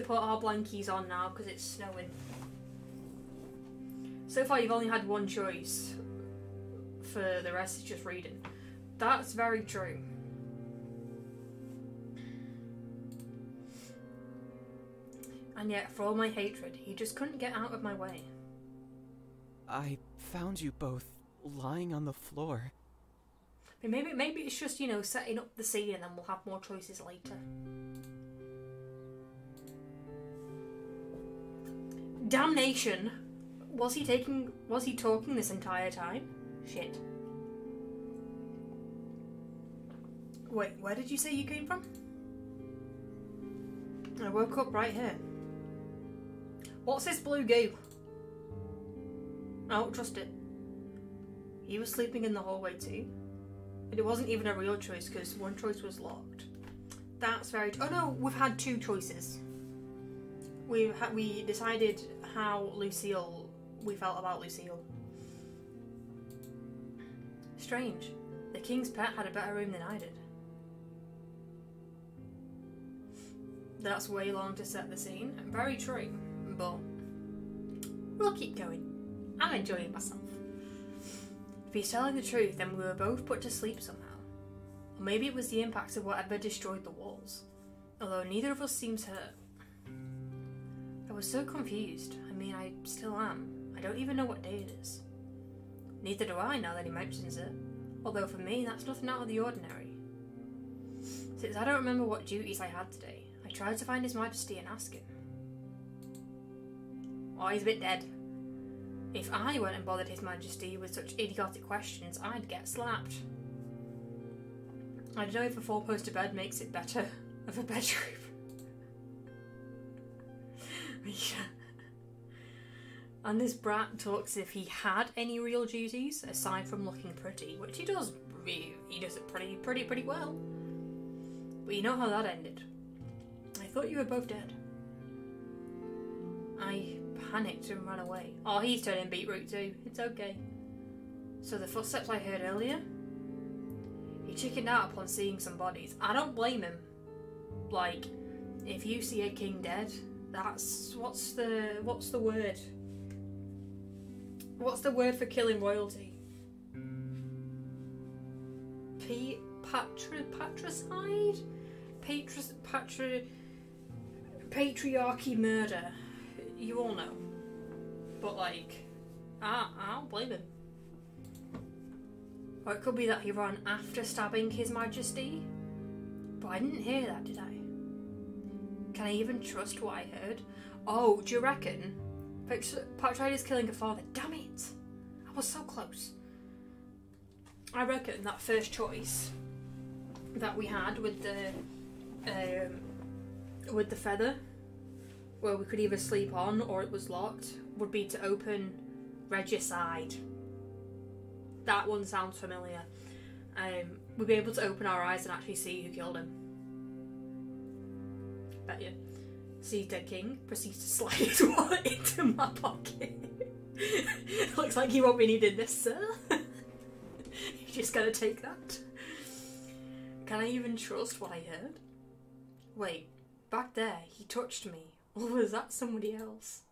put our blankies on now because it's snowing. So far you've only had one choice. For the rest is just reading. That's very true. And yet, for all my hatred, he just couldn't get out of my way. I found you both lying on the floor. But maybe it's just, you know, setting up the scene and then we'll have more choices later. Damnation! Was he talking this entire time? Shit. Wait, where did you say you came from? I woke up right here. What's this blue goo? I don't trust it. He was sleeping in the hallway too. And it wasn't even a real choice because one choice was locked. That's very... Oh no, we've had two choices. We decided how we felt about Lucille. Strange. The king's pet had a better room than I did. That's way long to set the scene. Very true, but we'll keep going. I'm enjoying myself. If he's telling the truth, then we were both put to sleep somehow. Or maybe it was the impact of whatever destroyed the walls. Although neither of us seems hurt. I was so confused. I mean, I still am. I don't even know what day it is. Neither do I now that he mentions it. Although for me, that's nothing out of the ordinary. Since I don't remember what duties I had today, I tried to find His Majesty and ask him. Oh, he's a bit dead. If I went and bothered His Majesty with such idiotic questions, I'd get slapped. I don't know if a four-poster bed makes it better of a bedroom. Yeah. And this brat talks as if he had any real duties aside from looking pretty, which he does. He does it pretty well. But you know how that ended. I thought you were both dead. I panicked and ran away. Oh, he's turning beetroot too. It's okay. So the footsteps I heard earlier? He chickened out upon seeing some bodies. I don't blame him. Like, if you see a king dead, that's what's the word? What's the word for killing royalty? Patricide? Patriarchy murder. You all know. But like, I don't blame him. Or it could be that he ran after stabbing His Majesty. But I didn't hear that, did I? Can I even trust what I heard? Oh, do you reckon Patricide is killing a father? Damn it! I was so close. I reckon that first choice that we had with the feather, where we could either sleep on or it was locked, would be to open Regicide. That one sounds familiar. We'd be able to open our eyes and actually see who killed him. Bet you. See dead king proceeds to slide his wallet into my pocket. Looks like you won't be needing this, sir. You're just gonna take that. Can I even trust what I heard? Wait, back there, he touched me. Or was that somebody else?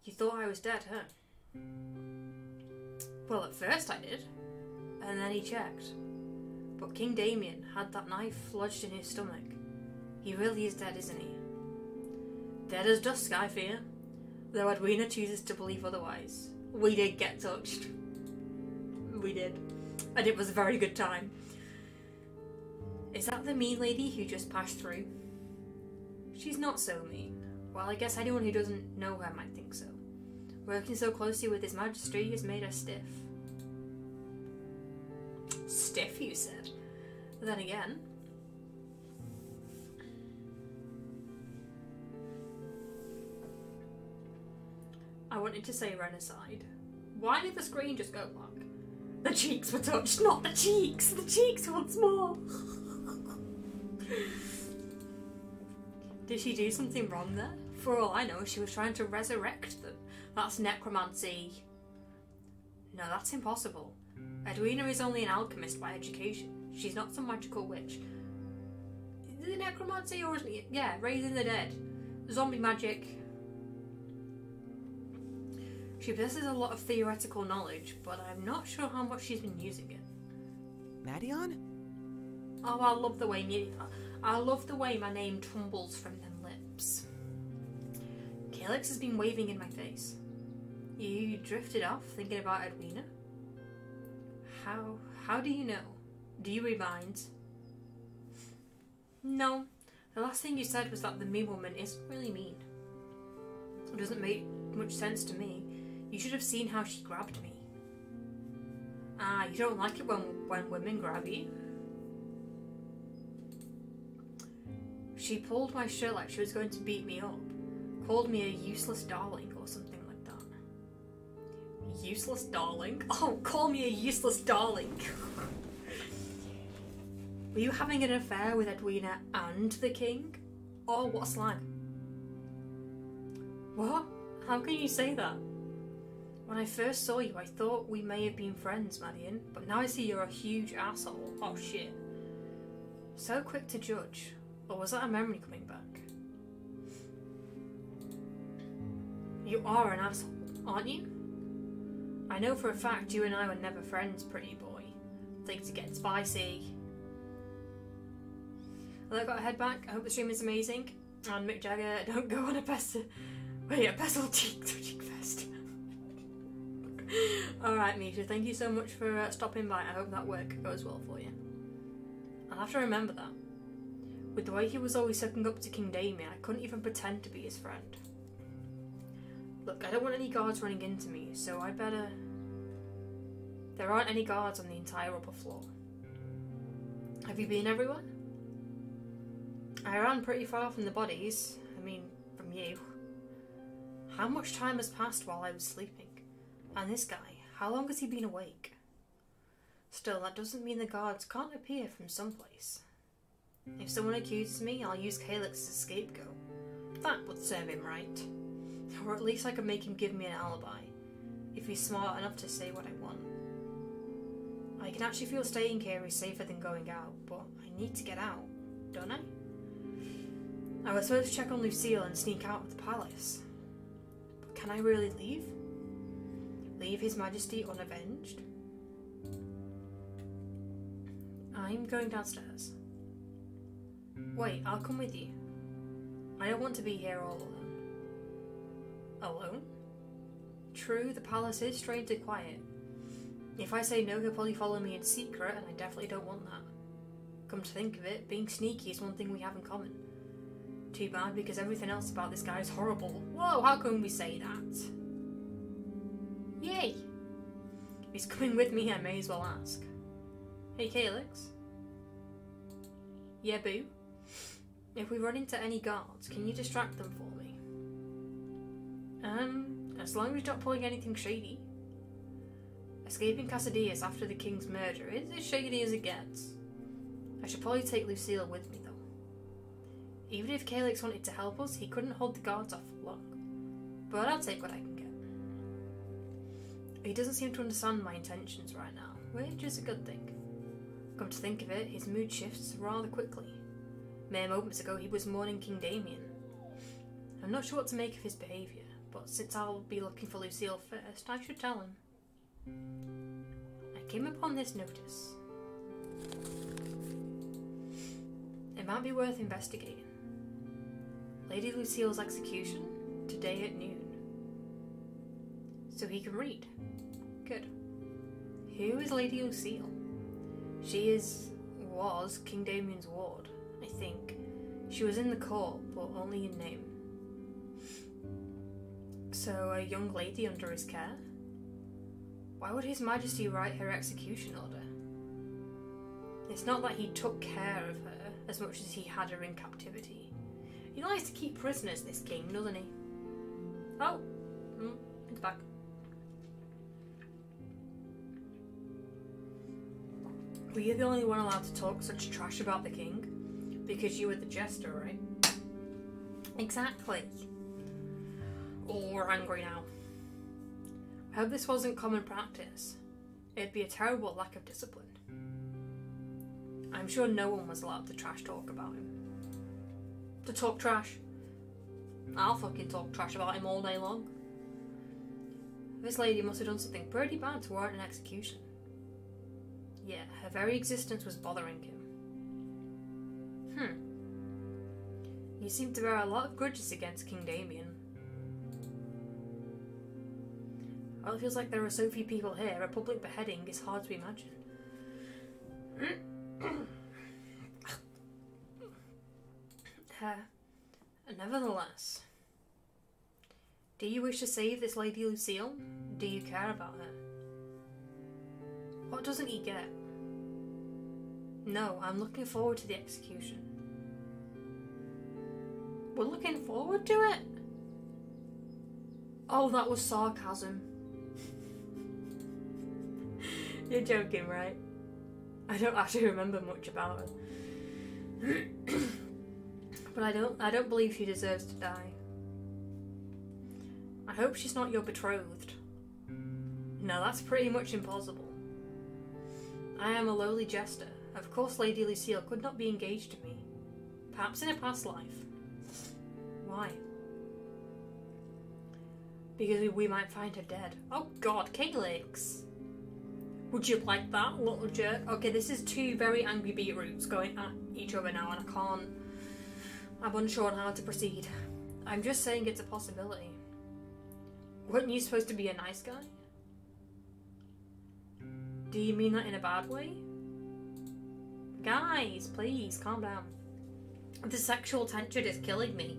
You thought I was dead, huh? Well, at first I did. And then he checked. But King Damien had that knife lodged in his stomach. He really is dead, isn't he? Dead as dusk, I fear. Though Edwina chooses to believe otherwise. We did get touched. We did. And it was a very good time. Is that the mean lady who just passed through? She's not so mean. Well, I guess anyone who doesn't know her might think so. Working so closely with His Majesty has made her stiff. Stiff, you said? Then again... I wanted to say Renacide. Why did the screen just go black? The cheeks were touched, not the cheeks! The cheeks once more! Did she do something wrong there? For all I know, she was trying to resurrect them. That's necromancy. No, that's impossible. Edwina is only an alchemist by education. She's not some magical witch. Is it necromancy or isn't it? Yeah, raising the dead. Zombie magic. She possesses a lot of theoretical knowledge, but I'm not sure how much she's been using it. Madion? Oh, I love the way my name tumbles from them lips. Calyx has been waving in my face. You drifted off thinking about Edwina? How do you know? Do you remind? No. The last thing you said was that the mean woman isn't really mean. It doesn't make much sense to me. You should have seen how she grabbed me. Ah, you don't like it when women grab you? She pulled my shirt like she was going to beat me up. Called me a useless darling or something like that. Useless darling? Oh, call me a useless darling. Were you having an affair with Edwina and the king? Or what slang? What? How can you say that? When I first saw you, I thought we may have been friends, Madion, but now I see you're a huge asshole. Oh shit. So quick to judge. Or was that a memory coming back? You are an asshole, aren't you? I know for a fact you and I were never friends, pretty boy. Things get spicy. Well, I've got to head back. I hope the stream is amazing. And Mick Jagger, don't go on a pestle cheek fest. Alright, Misha, thank you so much for stopping by. I hope that work goes well for you. I'll have to remember that. With the way he was always sucking up to King Damien, I couldn't even pretend to be his friend. Look, I don't want any guards running into me, so I'd better... There aren't any guards on the entire upper floor. Have you been everywhere? I ran pretty far from the bodies. I mean, from you. How much time has passed while I was sleeping? And this guy, how long has he been awake? Still, that doesn't mean the guards can't appear from someplace. If someone accuses me, I'll use Calyx as a scapegoat. That would serve him right. Or at least I could make him give me an alibi, if he's smart enough to say what I want. I can actually feel staying here is safer than going out, but I need to get out, don't I? I was supposed to check on Lucille and sneak out of the palace. But can I really leave? Leave His Majesty unavenged? I'm going downstairs. Wait, I'll come with you. I don't want to be here all alone. Alone? True, the palace is strangely quiet. If I say no, he'll probably follow me in secret, and I definitely don't want that. Come to think of it, being sneaky is one thing we have in common. Too bad, because everything else about this guy is horrible. Whoa, how can we say that? Yay! If he's coming with me, I may as well ask. Hey, Calyx? Yeah, boo? If we run into any guards, can you distract them for me? As long as you're not pulling anything shady. Escaping Casadias after the king's murder is as shady as it gets. I should probably take Lucille with me, though. Even if Calyx wanted to help us, he couldn't hold the guards off for long. But I'll take what I can get. He doesn't seem to understand my intentions right now, which is a good thing. Come to think of it, his mood shifts rather quickly. Mere moments ago he was mourning King Damien. I'm not sure what to make of his behaviour, but since I'll be looking for Lucille first, I should tell him. I came upon this notice. It might be worth investigating. Lady Lucille's execution, today at noon. So he can read. Good. Who is Lady Lucille? She is was King Damien's ward, I think. She was in the court, but only in name. So, a young lady under his care? Why would His Majesty write her execution order? It's not that he took care of her as much as he had her in captivity. He likes to keep prisoners, this king, doesn't he? Oh, it's back. Were you the only one allowed to talk such trash about the king? Because you were the Jester, right? Exactly. Oh, we're angry now. I hope this wasn't common practice. It'd be a terrible lack of discipline. I'm sure no one was allowed to trash talk about him. To talk trash? I'll fucking talk trash about him all day long. This lady must have done something pretty bad to warrant an execution. Yeah, her very existence was bothering him. You seem to bear a lot of grudges against King Damien. Well, it feels like there are so few people here, a public beheading is hard to imagine. Nevertheless, do you wish to save this Lady Lucille? Do you care about her? What doesn't he get? No, I'm looking forward to the execution. We're looking forward to it? Oh, that was sarcasm. You're joking, right? I don't actually remember much about her. But I don't believe she deserves to die. I hope she's not your betrothed. No, that's pretty much impossible. I am a lowly jester. Of course Lady Lucille could not be engaged to me. Perhaps in a past life. Why? Because we might find her dead. Oh god, Calyx! Would you like that, little jerk? Okay, this is two very angry beetroots going at each other now and I can't... I'm unsure on how to proceed. I'm just saying it's a possibility. Weren't you supposed to be a nice guy? Do you mean that in a bad way? Guys, please, calm down. The sexual tension is killing me.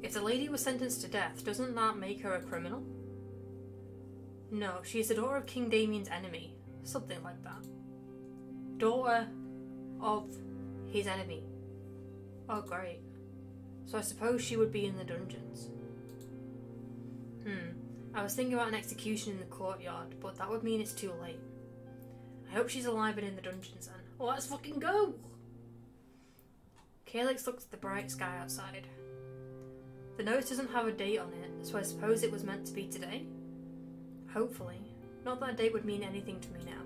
If the lady was sentenced to death, doesn't that make her a criminal? No, she is the daughter of King Damien's enemy. Something like that. Daughter of his enemy. Oh, great. So I suppose she would be in the dungeons. I was thinking about an execution in the courtyard, but that would mean it's too late. I hope she's alive and in the dungeons then. Well, let's fucking go! Calyx looks at the bright sky outside. The notice doesn't have a date on it, so I suppose it was meant to be today? Hopefully. Not that a date would mean anything to me now.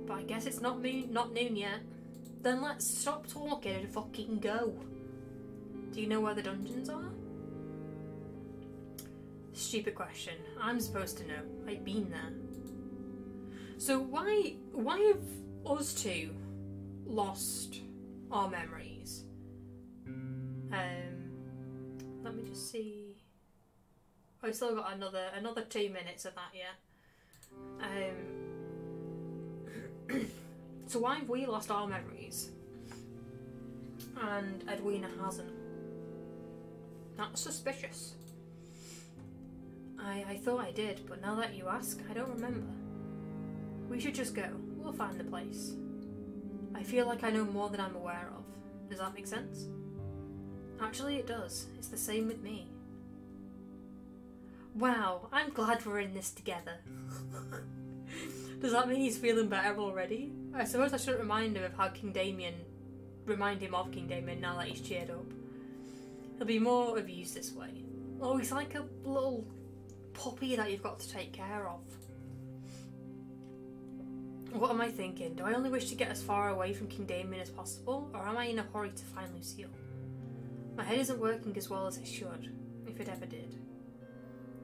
But I guess it's not noon yet. Then let's stop talking and fucking go. Do you know where the dungeons are? Stupid question. I'm supposed to know. I've been there. So why have us two lost our memories? Let me just see. I've still got another 2 minutes of that yet. So why have we lost our memories? And Edwina hasn't. That's suspicious. I thought I did, but now that you ask, I don't remember. We should just go. We'll find the place. I feel like I know more than I'm aware of. Does that make sense? Actually, it does. It's the same with me. Wow, I'm glad we're in this together. Does that mean he's feeling better already? I suppose I shouldn't remind him of how remind him of King Damien now that he's cheered up. He'll be more of use this way. Oh, he's like a little puppy that you've got to take care of. What am I thinking? Do I only wish to get as far away from King Damien as possible, or am I in a hurry to find Lucille? My head isn't working as well as it should, if it ever did.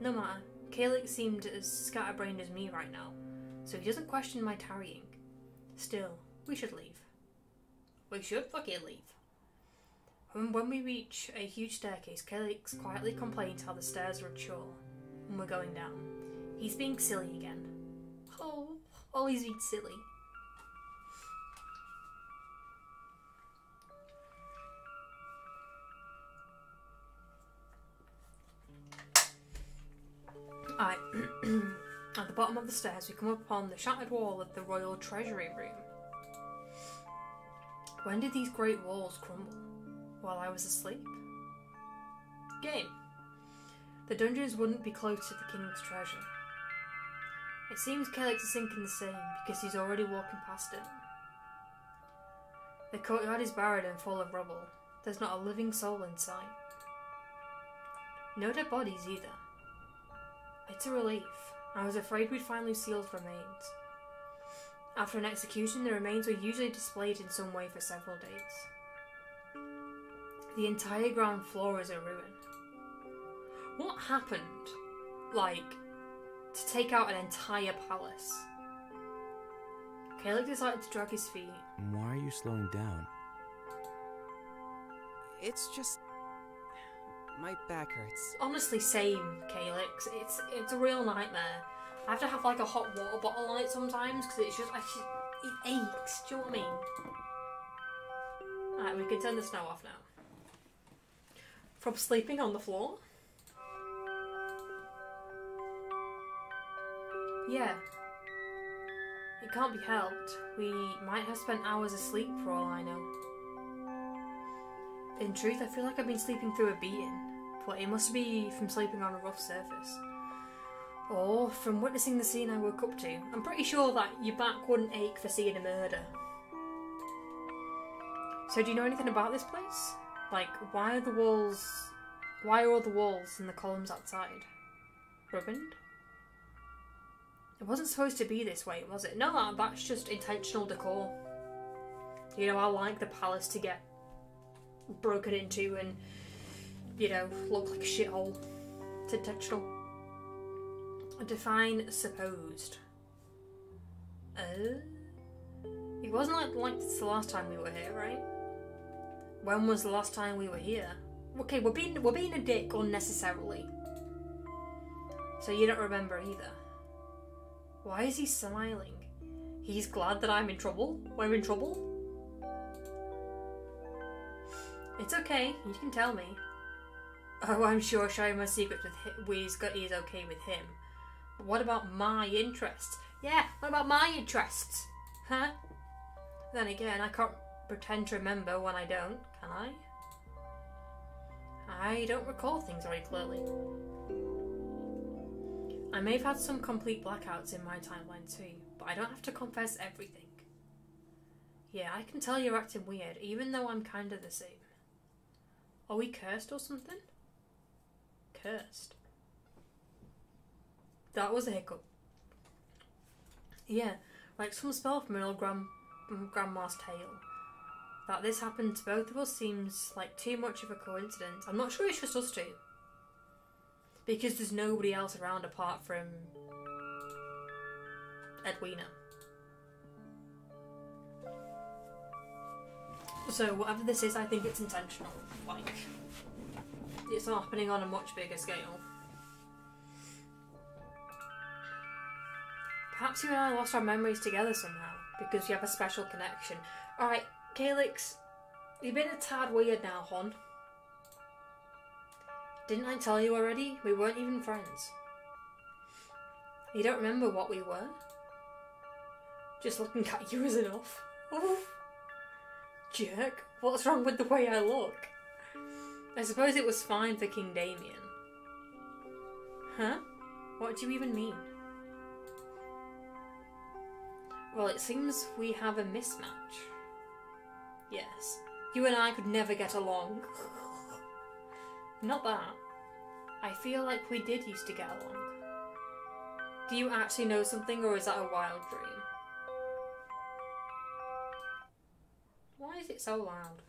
No matter, Calyx seemed as scatterbrained as me right now, so he doesn't question my tarrying. Still, we should leave. We should fucking leave. When we reach a huge staircase, Calyx quietly complains how the stairs are unsure, and we're going down. He's being silly again. Oh, he's being silly. Alright, at the bottom of the stairs we come upon the shattered wall of the royal treasury room. When did these great walls crumble? While I was asleep? Game. The dungeons wouldn't be close to the king's treasure. It seems Calyx is thinking the same because he's already walking past it. The courtyard is barren and full of rubble. There's not a living soul in sight. No dead bodies either. It's a relief. I was afraid we'd find Lucille's remains. After an execution, the remains were usually displayed in some way for several days. The entire ground floor is a ruin. What happened? Like, to take out an entire palace? Calyx decided to drag his feet. Why are you slowing down? It's just... my back hurts. Honestly, same, Calyx. It's a real nightmare. I have to have like a hot water bottle on it sometimes because it aches. Do you know what I mean? Alright, we can turn the snow off now. From sleeping on the floor? Yeah. It can't be helped. We might have spent hours asleep for all I know. In truth, I feel like I've been sleeping through a beating, but it must be from sleeping on a rough surface. Or from witnessing the scene I woke up to. I'm pretty sure that your back wouldn't ache for seeing a murder. So do you know anything about this place? Like, why are all the walls and the columns outside ruined? It wasn't supposed to be this way, was it? No, that's just intentional decor. You know, I like the palace to get broken into and, you know, look like a shithole. It's intentional. Define supposed. It wasn't like this the last time we were here, right? When was the last time we were here? Okay, we're being a dick unnecessarily. So you don't remember either. Why is he smiling? He's glad that I'm in trouble? We're in trouble? It's okay, you can tell me. Oh, I'm sure sharing my secrets with is okay with him. But what about my interests? Yeah, what about my interests? Huh? Then again, I can't pretend to remember when I don't, can I? I don't recall things very clearly. I may have had some complete blackouts in my timeline too, but I don't have to confess everything. Yeah, I can tell you're acting weird, even though I'm kinda the same. Are we cursed or something? Cursed? That was a hiccup. Yeah, like some spell from an old grandma's tale. That this happened to both of us seems like too much of a coincidence. I'm not sure it's just us two. Because there's nobody else around apart from Edwina. So whatever this is, I think it's intentional. Like, it's not happening on a much bigger scale. Perhaps you and I lost our memories together somehow, because we have a special connection. Alright, Calyx, you've been a tad weird now, hon. Didn't I tell you already? We weren't even friends. You don't remember what we were? Just looking at you is enough. Oof. Jerk, what's wrong with the way I look? I suppose it was fine for King Damien. Huh? What do you even mean? Well, it seems we have a mismatch. Yes, you and I could never get along. Not that. I feel like we did used to get along. Do you actually know something, or is that a wild dream? Why is it so loud?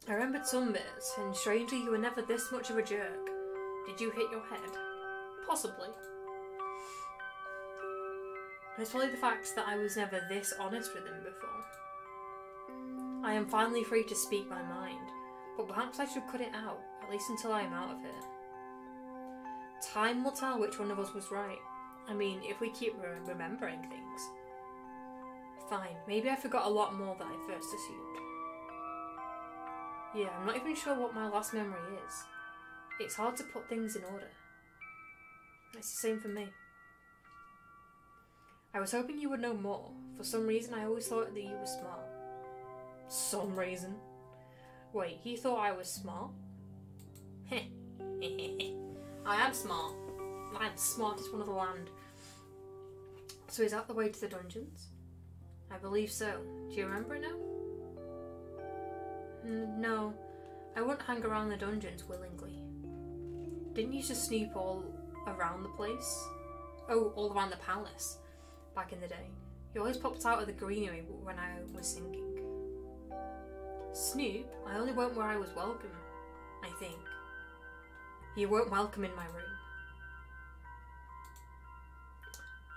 I remembered some bits, and strangely you were never this much of a jerk. Did you hit your head? Possibly. It's probably the fact that I was never this honest with him before. I am finally free to speak my mind, but perhaps I should cut it out, at least until I am out of here. Time will tell which one of us was right. I mean, if we keep remembering things. Fine, maybe I forgot a lot more than I first assumed. Yeah, I'm not even sure what my last memory is. It's hard to put things in order. It's the same for me. I was hoping you would know more. For some reason, I always thought that you were smart. Some reason? Wait, he thought I was smart? Heh. I am smart. I'm the smartest one of the land. So is that the way to the dungeons? I believe so. Do you remember it now? No. I wouldn't hang around the dungeons willingly. Didn't you just snoop all around the place? Oh, all around the palace. Back in the day. You always popped out of the greenery when I was singing. Snoop? I only went where I was welcome, I think. You weren't welcome in my room.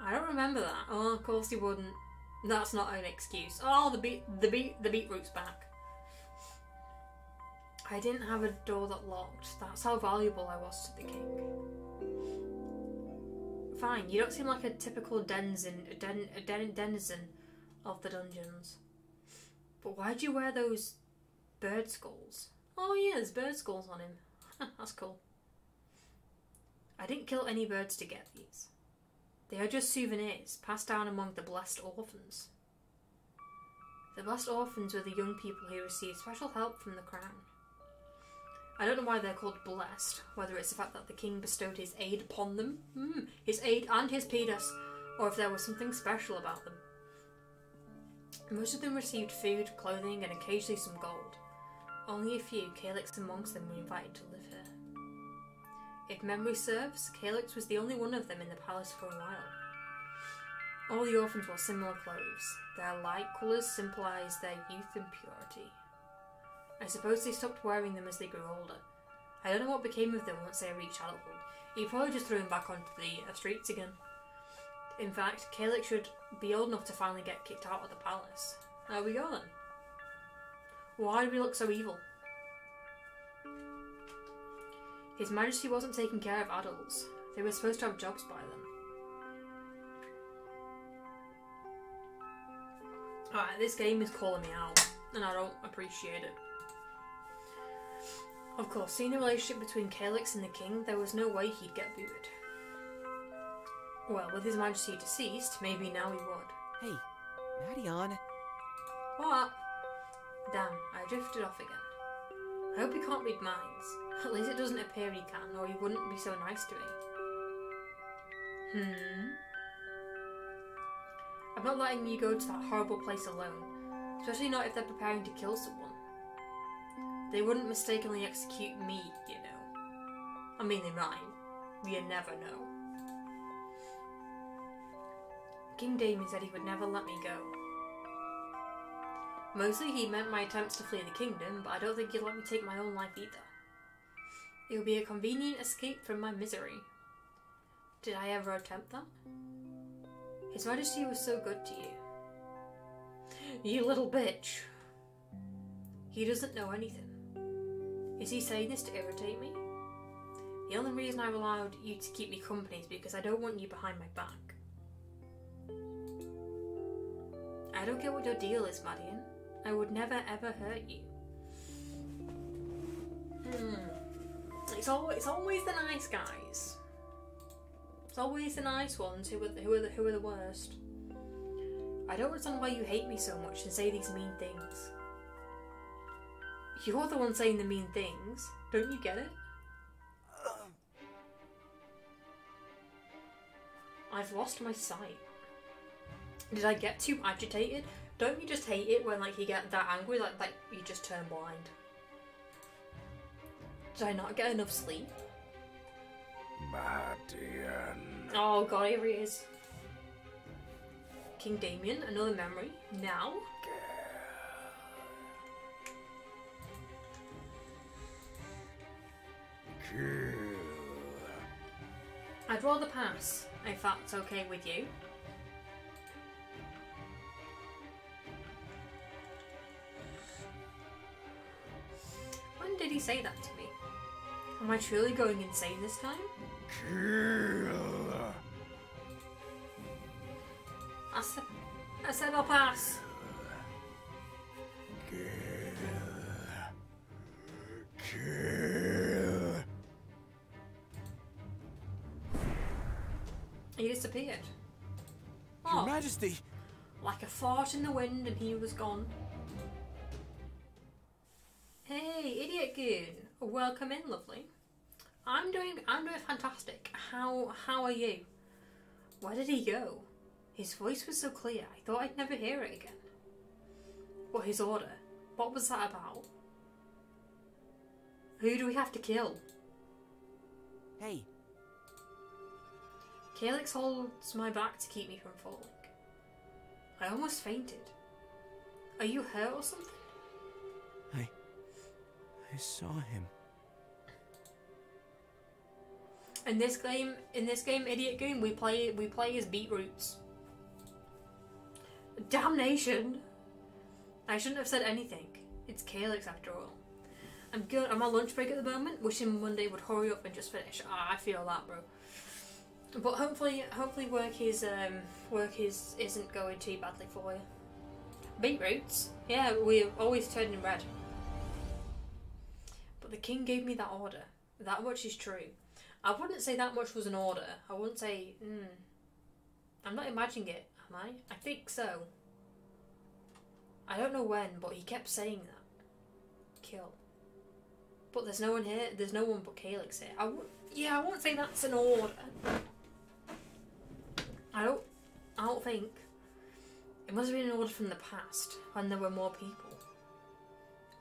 I don't remember that. Oh, of course you wouldn't. That's not an excuse. Oh, the beetroot's back. I didn't have a door that locked. That's how valuable I was to the king. Fine, you don't seem like a typical denizen of the dungeons. But why'd you wear those bird skulls? Oh yeah, there's bird skulls on him. That's cool. I didn't kill any birds to get these. They are just souvenirs passed down among the blessed orphans. The blessed orphans were the young people who received special help from the crown. I don't know why they're called blessed, whether it's the fact that the king bestowed his aid upon them, his aid and his pedus, or if there was something special about them. Most of them received food, clothing, and occasionally some gold. Only a few, Calyx amongst them, were invited to live here. If memory serves, Calyx was the only one of them in the palace for a while. All the orphans wore similar clothes. Their light colours symbolised their youth and purity. I suppose they stopped wearing them as they grew older. I don't know what became of them once they reached adulthood. He probably just threw them back onto the streets again. In fact, Calyx should be old enough to finally get kicked out of the palace. There we go then. Why do we look so evil? His Majesty wasn't taking care of adults. They were supposed to have jobs by then. Alright, this game is calling me out, and I don't appreciate it. Of course, seeing the relationship between Calyx and the king, there was no way he'd get booted. Well, with his Majesty deceased, maybe now he would. Hey, Marion. What? Damn, I drifted off again. I hope he can't read minds. At least it doesn't appear he can, or he wouldn't be so nice to me. I'm not letting you go to that horrible place alone, especially not if they're preparing to kill someone. They wouldn't mistakenly execute me, you know. I mean, they might. You never know. King Damien said he would never let me go. Mostly he meant my attempts to flee the kingdom, but I don't think he'd let me take my own life either. It would be a convenient escape from my misery. Did I ever attempt that? His Majesty was so good to you. You little bitch. He doesn't know anything. Is he saying this to irritate me? The only reason I've allowed you to keep me company is because I don't want you behind my back. I don't get what your deal is, Marion. I would never ever hurt you. It's always the nice guys. It's always the nice ones who are the worst. I don't understand why you hate me so much and say these mean things. You're the one saying the mean things. Don't you get it? I've lost my sight. Did I get too agitated? Don't you just hate it when like you get that angry, like you just turn blind? Did I not get enough sleep? Marion. Oh god, here he is. King Damien, another memory. Now? Kill. I'd rather pass, if that's okay with you. When did he say that to me? Am I truly going insane this time? Kill. I said I'll pass. Kill. He disappeared. Your Majesty! Like a fart in the wind, and he was gone. Hey, Idiot Goon. Welcome in, lovely. I'm doing fantastic. How are you? Where did he go? His voice was so clear, I thought I'd never hear it again. But his order, what was that about? Who do we have to kill? Hey. Calyx holds my back to keep me from falling. I almost fainted. Are you hurt or something? I saw him. In this game, Idiot Goon, we play as beetroots. Damnation! I shouldn't have said anything. It's Calyx after all. I'm good. I'm on lunch break at the moment. Wishing Monday would hurry up and just finish. I feel that, bro. But hopefully work isn't going too badly for you. Beetroots? Yeah, we're always turning red. But the king gave me that order. That much is true. I wouldn't say that much was an order. I wouldn't say, I'm not imagining it, am I? I think so. I don't know when, but he kept saying that. Kill. But there's no one here. There's no one but Calyx here. I won't say that's an order. I don't think. It must have been an order from the past, when there were more people.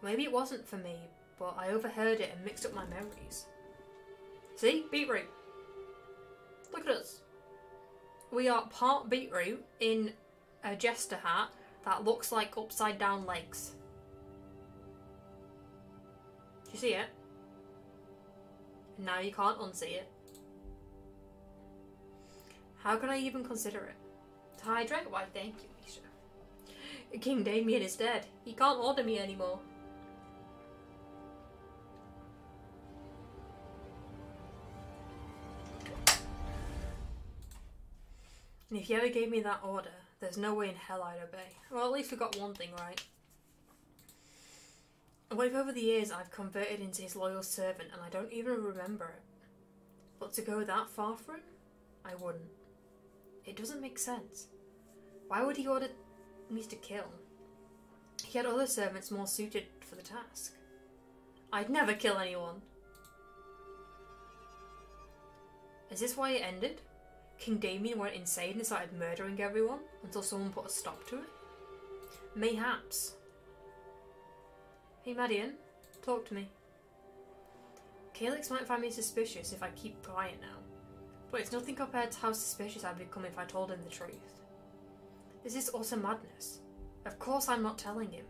Maybe it wasn't for me, but I overheard it and mixed up my memories. See? Beetroot. Look at us. We are part beetroot in a Jester hat that looks like upside down legs. Do you see it? Now you can't unsee it. How can I even consider it? To hydrate? Why, thank you, Misha. King Damien is dead. He can't order me anymore. And if you ever gave me that order, there's no way in hell I'd obey. Well, at least we got one thing right. What if over the years I've converted into his loyal servant and I don't even remember it? But to go that far for him? I wouldn't. It doesn't make sense. Why would he order me to kill? He had other servants more suited for the task. I'd never kill anyone. Is this why it ended? King Damien went insane and started murdering everyone until someone put a stop to it? Mayhaps. Hey Madian, talk to me. Calyx might find me suspicious if I keep quiet now, but it's nothing compared to how suspicious I'd become if I told him the truth. This is utter madness. Of course I'm not telling him.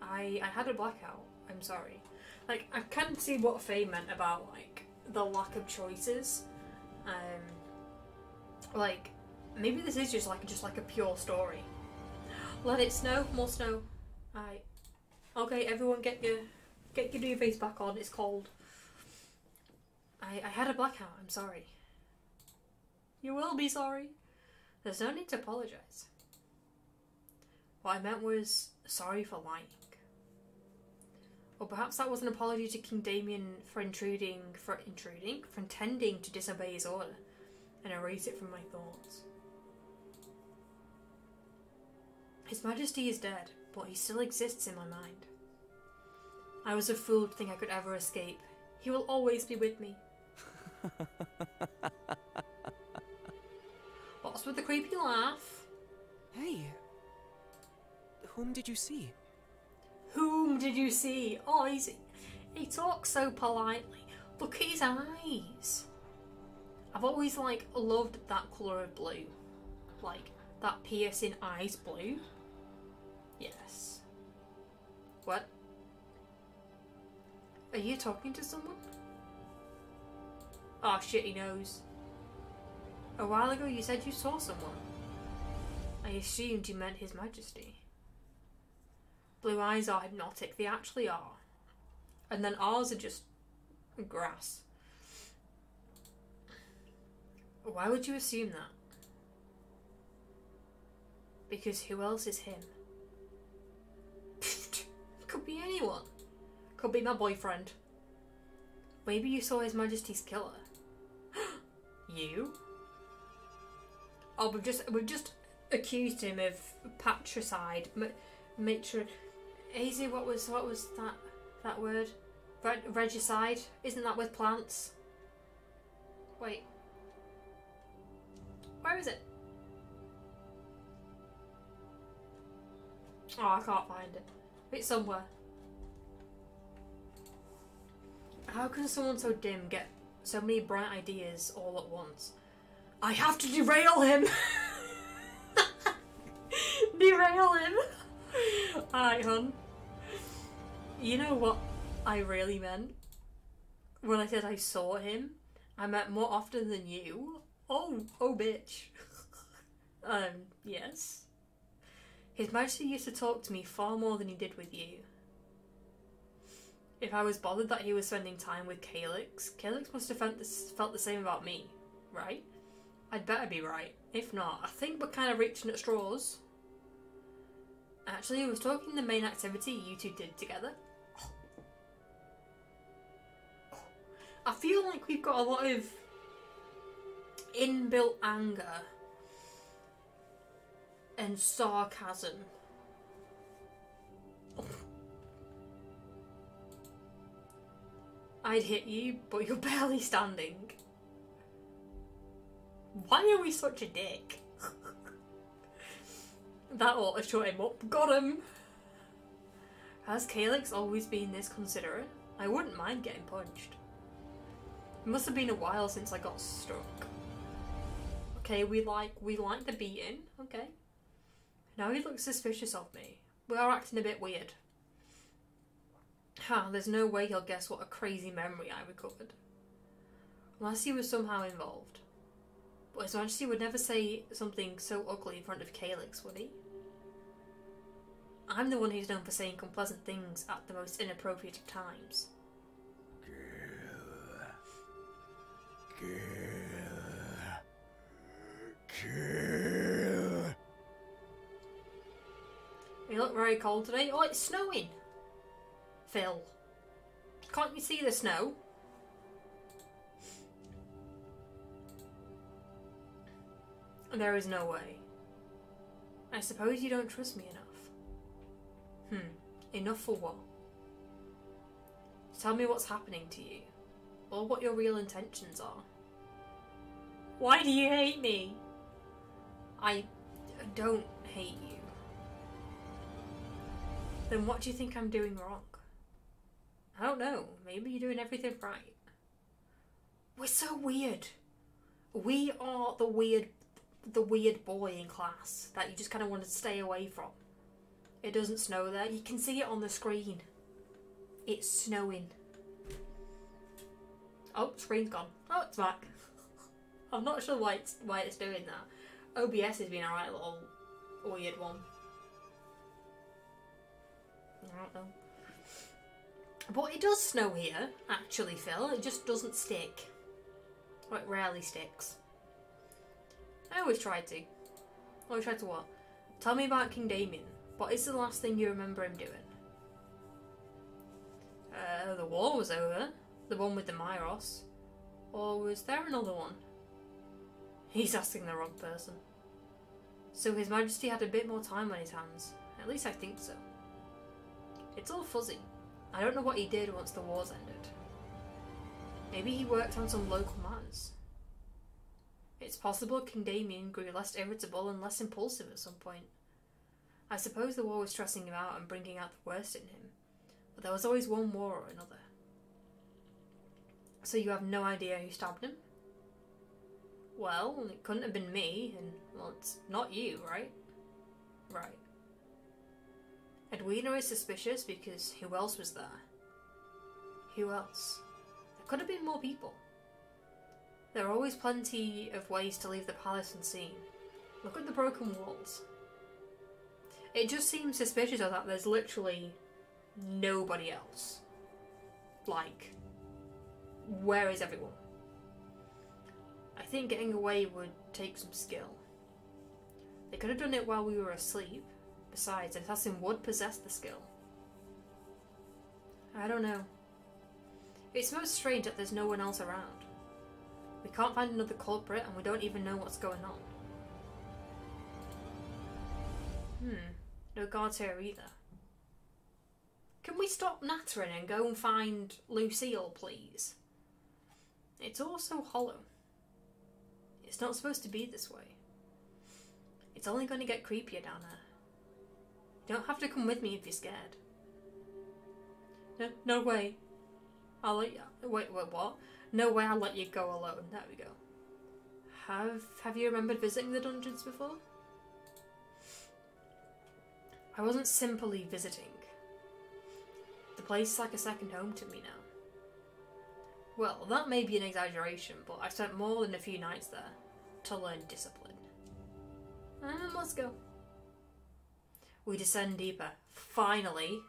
I had a blackout. I'm sorry. Like, I can see what Faye meant about, like, the lack of choices. Like, maybe this is just like a pure story. Let it snow, more snow. Alright. Okay, everyone get your face back on, it's cold. I had a blackout, I'm sorry. You will be sorry. There's no need to apologise. What I meant was sorry for lying. Or perhaps that was an apology to King Damien for intending to disobey his order and erase it from my thoughts. His Majesty is dead, but he still exists in my mind. I was a fool to think I could ever escape. He will always be with me. What's with the creepy laugh? Hey, whom did you see? Whom did you see? Oh, he talks so politely. Look at his eyes. I've always, like, loved that colour of blue. Like, that piercing eyes blue. Yes. What? Are you talking to someone? Oh shit, he knows. A while ago you said you saw someone. I assumed you meant His Majesty. Blue eyes are hypnotic, they actually are. And then ours are just grass. Why would you assume that? Because who else is him? Could be anyone. Could be my boyfriend. Maybe you saw His Majesty's killer. You? Oh, we've just accused him of patricide. Matron. Easy. What was that word? Regicide. Isn't that with plants? Wait. Where is it? Oh, I can't find it. It's somewhere. How can someone so dim get so many bright ideas all at once? I have to derail him! Derail him! Alright, hun. You know what I really meant? When I said I saw him, I meant more often than you. Oh bitch. Yes. His Majesty used to talk to me far more than he did with you. If I was bothered that he was spending time with Calyx, Calyx must have felt the same about me, right? I'd better be right. If not, I think we're kind of reaching at straws. Actually, I was talking the main activity you two did together. I feel like we've got a lot of inbuilt anger and sarcasm. I'd hit you, but you're barely standing. Why are we such a dick? That ought to shut him up. Got him! Has Calyx always been this considerate? I wouldn't mind getting punched. It must have been a while since I got struck. Okay, we like the beating. Okay. Now he looks suspicious of me. We are acting a bit weird. There's no way he'll guess what a crazy memory I recovered. Unless he was somehow involved. But His Majesty would never say something so ugly in front of Calyx, would he? I'm the one who's known for saying unpleasant things at the most inappropriate of times. Kill. You look very cold today. Oh, it's snowing! Phil. Can't you see the snow? There is no way. I suppose you don't trust me enough. Enough for what? Tell me what's happening to you. Or what your real intentions are. Why do you hate me? I don't hate you. Then what do you think I'm doing wrong? I don't know. Maybe you're doing everything right. We're so weird. We are the weird boy in class that you just kind of want to stay away from. It doesn't snow there. You can see it on the screen. It's snowing. Oh, screen's gone. Oh, it's back. I'm not sure why it's doing that. OBS has been a right little weird one. I don't know. But it does snow here, actually, Phil. It just doesn't stick. Or it rarely sticks. I always try to. Always try to what? Tell me about King Damien. What is the last thing you remember him doing? The war was over. The one with the Myros. Or was there another one? He's asking the wrong person. So His Majesty had a bit more time on his hands. At least I think so. It's all fuzzy. I don't know what he did once the wars ended. Maybe he worked on some local matters. It's possible King Damien grew less irritable and less impulsive at some point. I suppose the war was stressing him out and bringing out the worst in him. But there was always one war or another. So you have no idea who stabbed him? Well, it couldn't have been me, and, well, it's not you, right? Right. Edwina is suspicious because who else was there? Who else? There could have been more people. There are always plenty of ways to leave the palace unseen. Look at the broken walls. It just seems suspicious that there's literally nobody else. Like, where is everyone? I think getting away would take some skill. They could have done it while we were asleep. Besides, an assassin would possess the skill. I don't know. It's most strange that there's no one else around. We can't find another culprit and we don't even know what's going on. No guards here either. Can we stop nattering and go and find Lucille, please? It's all so hollow. It's not supposed to be this way. It's only going to get creepier down there. You don't have to come with me if you're scared. No way. I'll let you... Wait, what? No way I'll let you go alone. There we go. Have you remembered visiting the dungeons before? I wasn't simply visiting. The place is like a second home to me now. Well, that may be an exaggeration, but I spent more than a few nights there to learn discipline. Let's go. We descend deeper. Finally.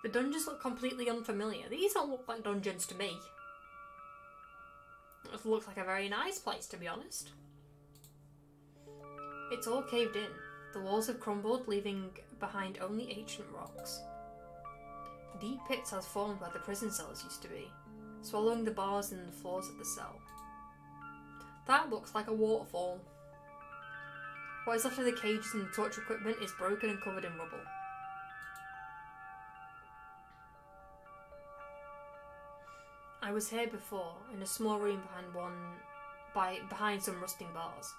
The dungeons look completely unfamiliar. These don't look like dungeons to me. It looks like a very nice place, to be honest. It's all caved in. The walls have crumbled, leaving behind only ancient rocks. Deep pits have formed where the prison cells used to be, swallowing the bars in the floors of the cell. That looks like a waterfall. What is left of the cages and the torture equipment is broken and covered in rubble. I was here before, in a small room behind some rusting bars,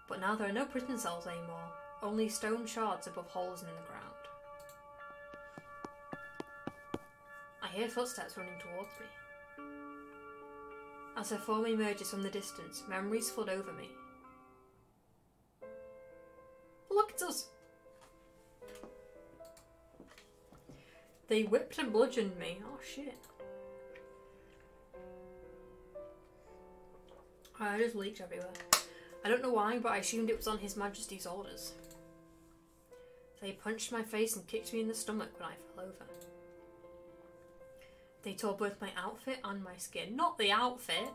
but now there are no prison cells anymore, only stone shards above holes in the ground. I hear footsteps running towards me. As her form emerges from the distance, memories flood over me. Look at us! They whipped and bludgeoned me. Oh shit. I just leaked everywhere. I don't know why, but I assumed it was on His Majesty's orders. They punched my face and kicked me in the stomach when I fell over. They tore both my outfit and my skin. Not the outfit!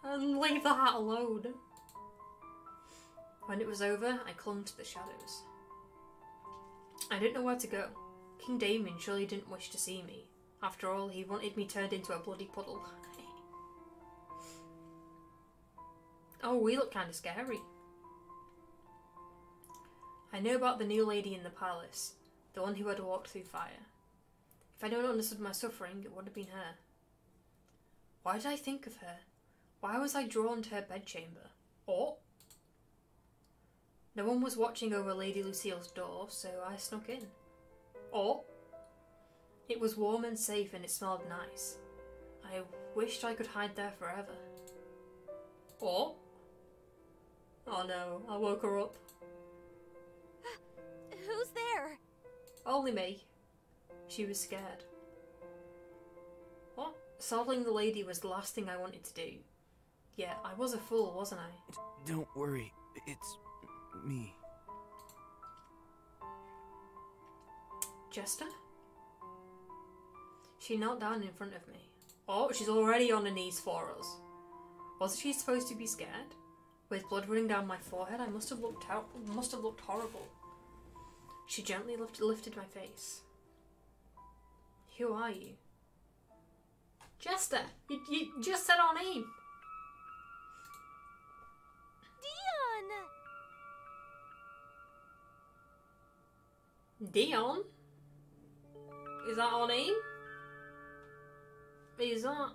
And leave that alone. When it was over, I clung to the shadows. I didn't know where to go. King Damien surely didn't wish to see me. After all, he wanted me turned into a bloody puddle. Oh, we look kind of scary. I knew about the new lady in the palace, the one who had walked through fire. If anyone understood my suffering, it would have been her. Why did I think of her? Why was I drawn to her bedchamber? Oh! No one was watching over Lady Lucille's door, so I snuck in. Oh! It was warm and safe and it smelled nice. I wished I could hide there forever. Oh! Oh no, I woke her up. Who's there? Only me. She was scared. What? Solving the lady was the last thing I wanted to do. Yeah, I was a fool, wasn't I? Don't worry, it's me. Jester? She knelt down in front of me. Oh, she's already on her knees for us. Wasn't she supposed to be scared? With blood running down my forehead, I must have looked horrible. She gently lifted my face. Who are you? Jester! You just said our name! Dion? Is that our name? Is that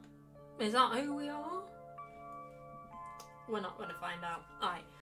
who we are? We're not going to find out. Alright,